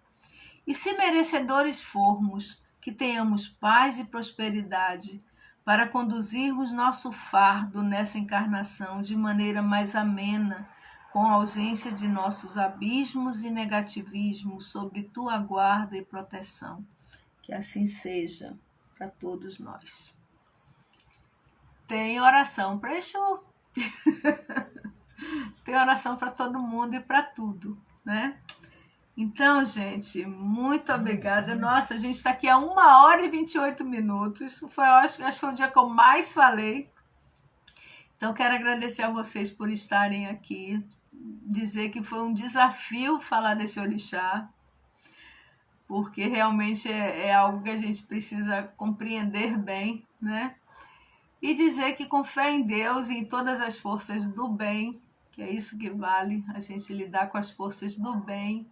E se merecedores formos, que tenhamos paz e prosperidade para conduzirmos nosso fardo nessa encarnação de maneira mais amena, com a ausência de nossos abismos e negativismos sobre tua guarda e proteção. Que assim seja para todos nós. Tem oração para Exu. Tem oração para todo mundo e para tudo, né? Então, gente, muito obrigada. Nossa, a gente está aqui há 1h28. Acho que foi o dia que eu mais falei. Então, quero agradecer a vocês por estarem aqui. Dizer que foi um desafio falar desse orixá, porque realmente é algo que a gente precisa compreender bem, né? E dizer que com fé em Deus e em todas as forças do bem, que é isso que vale, a gente lidar com as forças do bem.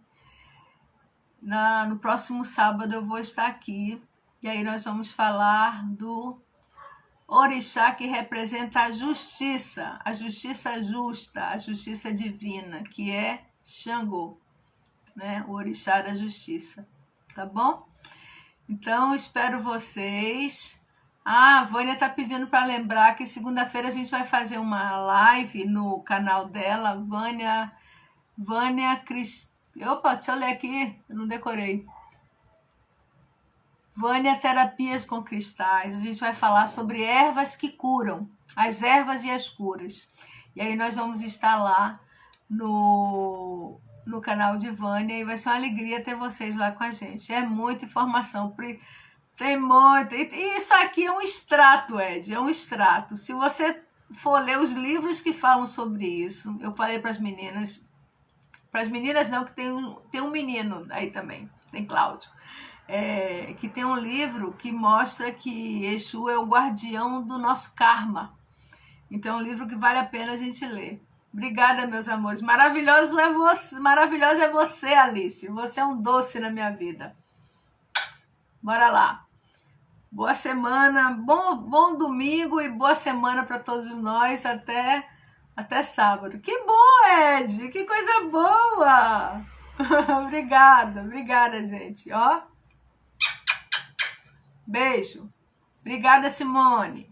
No próximo sábado eu vou estar aqui, e aí nós vamos falar do orixá que representa a justiça justa, a justiça divina, que é Xangô, né? O orixá da justiça, tá bom? Então, espero vocês. A Vânia tá pedindo para lembrar que segunda-feira a gente vai fazer uma live no canal dela, Vânia Crist... Opa, deixa eu ler aqui, eu não decorei. Vânia Terapias com Cristais. A gente vai falar sobre ervas que curam, as ervas e as curas. E aí nós vamos estar lá no canal de Vânia e vai ser uma alegria ter vocês lá com a gente. É muita informação, tem muito. E isso aqui é um extrato, Ed, é um extrato. Se você for ler os livros que falam sobre isso, eu falei para as meninas não, que tem um menino aí também, tem Cláudio. Que tem um livro que mostra que Exu é o guardião do nosso karma. Então é um livro que vale a pena a gente ler. Obrigada, meus amores. Maravilhosa é você, Alice. Você é um doce na minha vida. Bora lá. Boa semana, bom domingo e boa semana para todos nós. Até sábado. Que bom, Ed. Que coisa boa. Obrigada, gente. Ó. Beijo. Obrigada, Simone.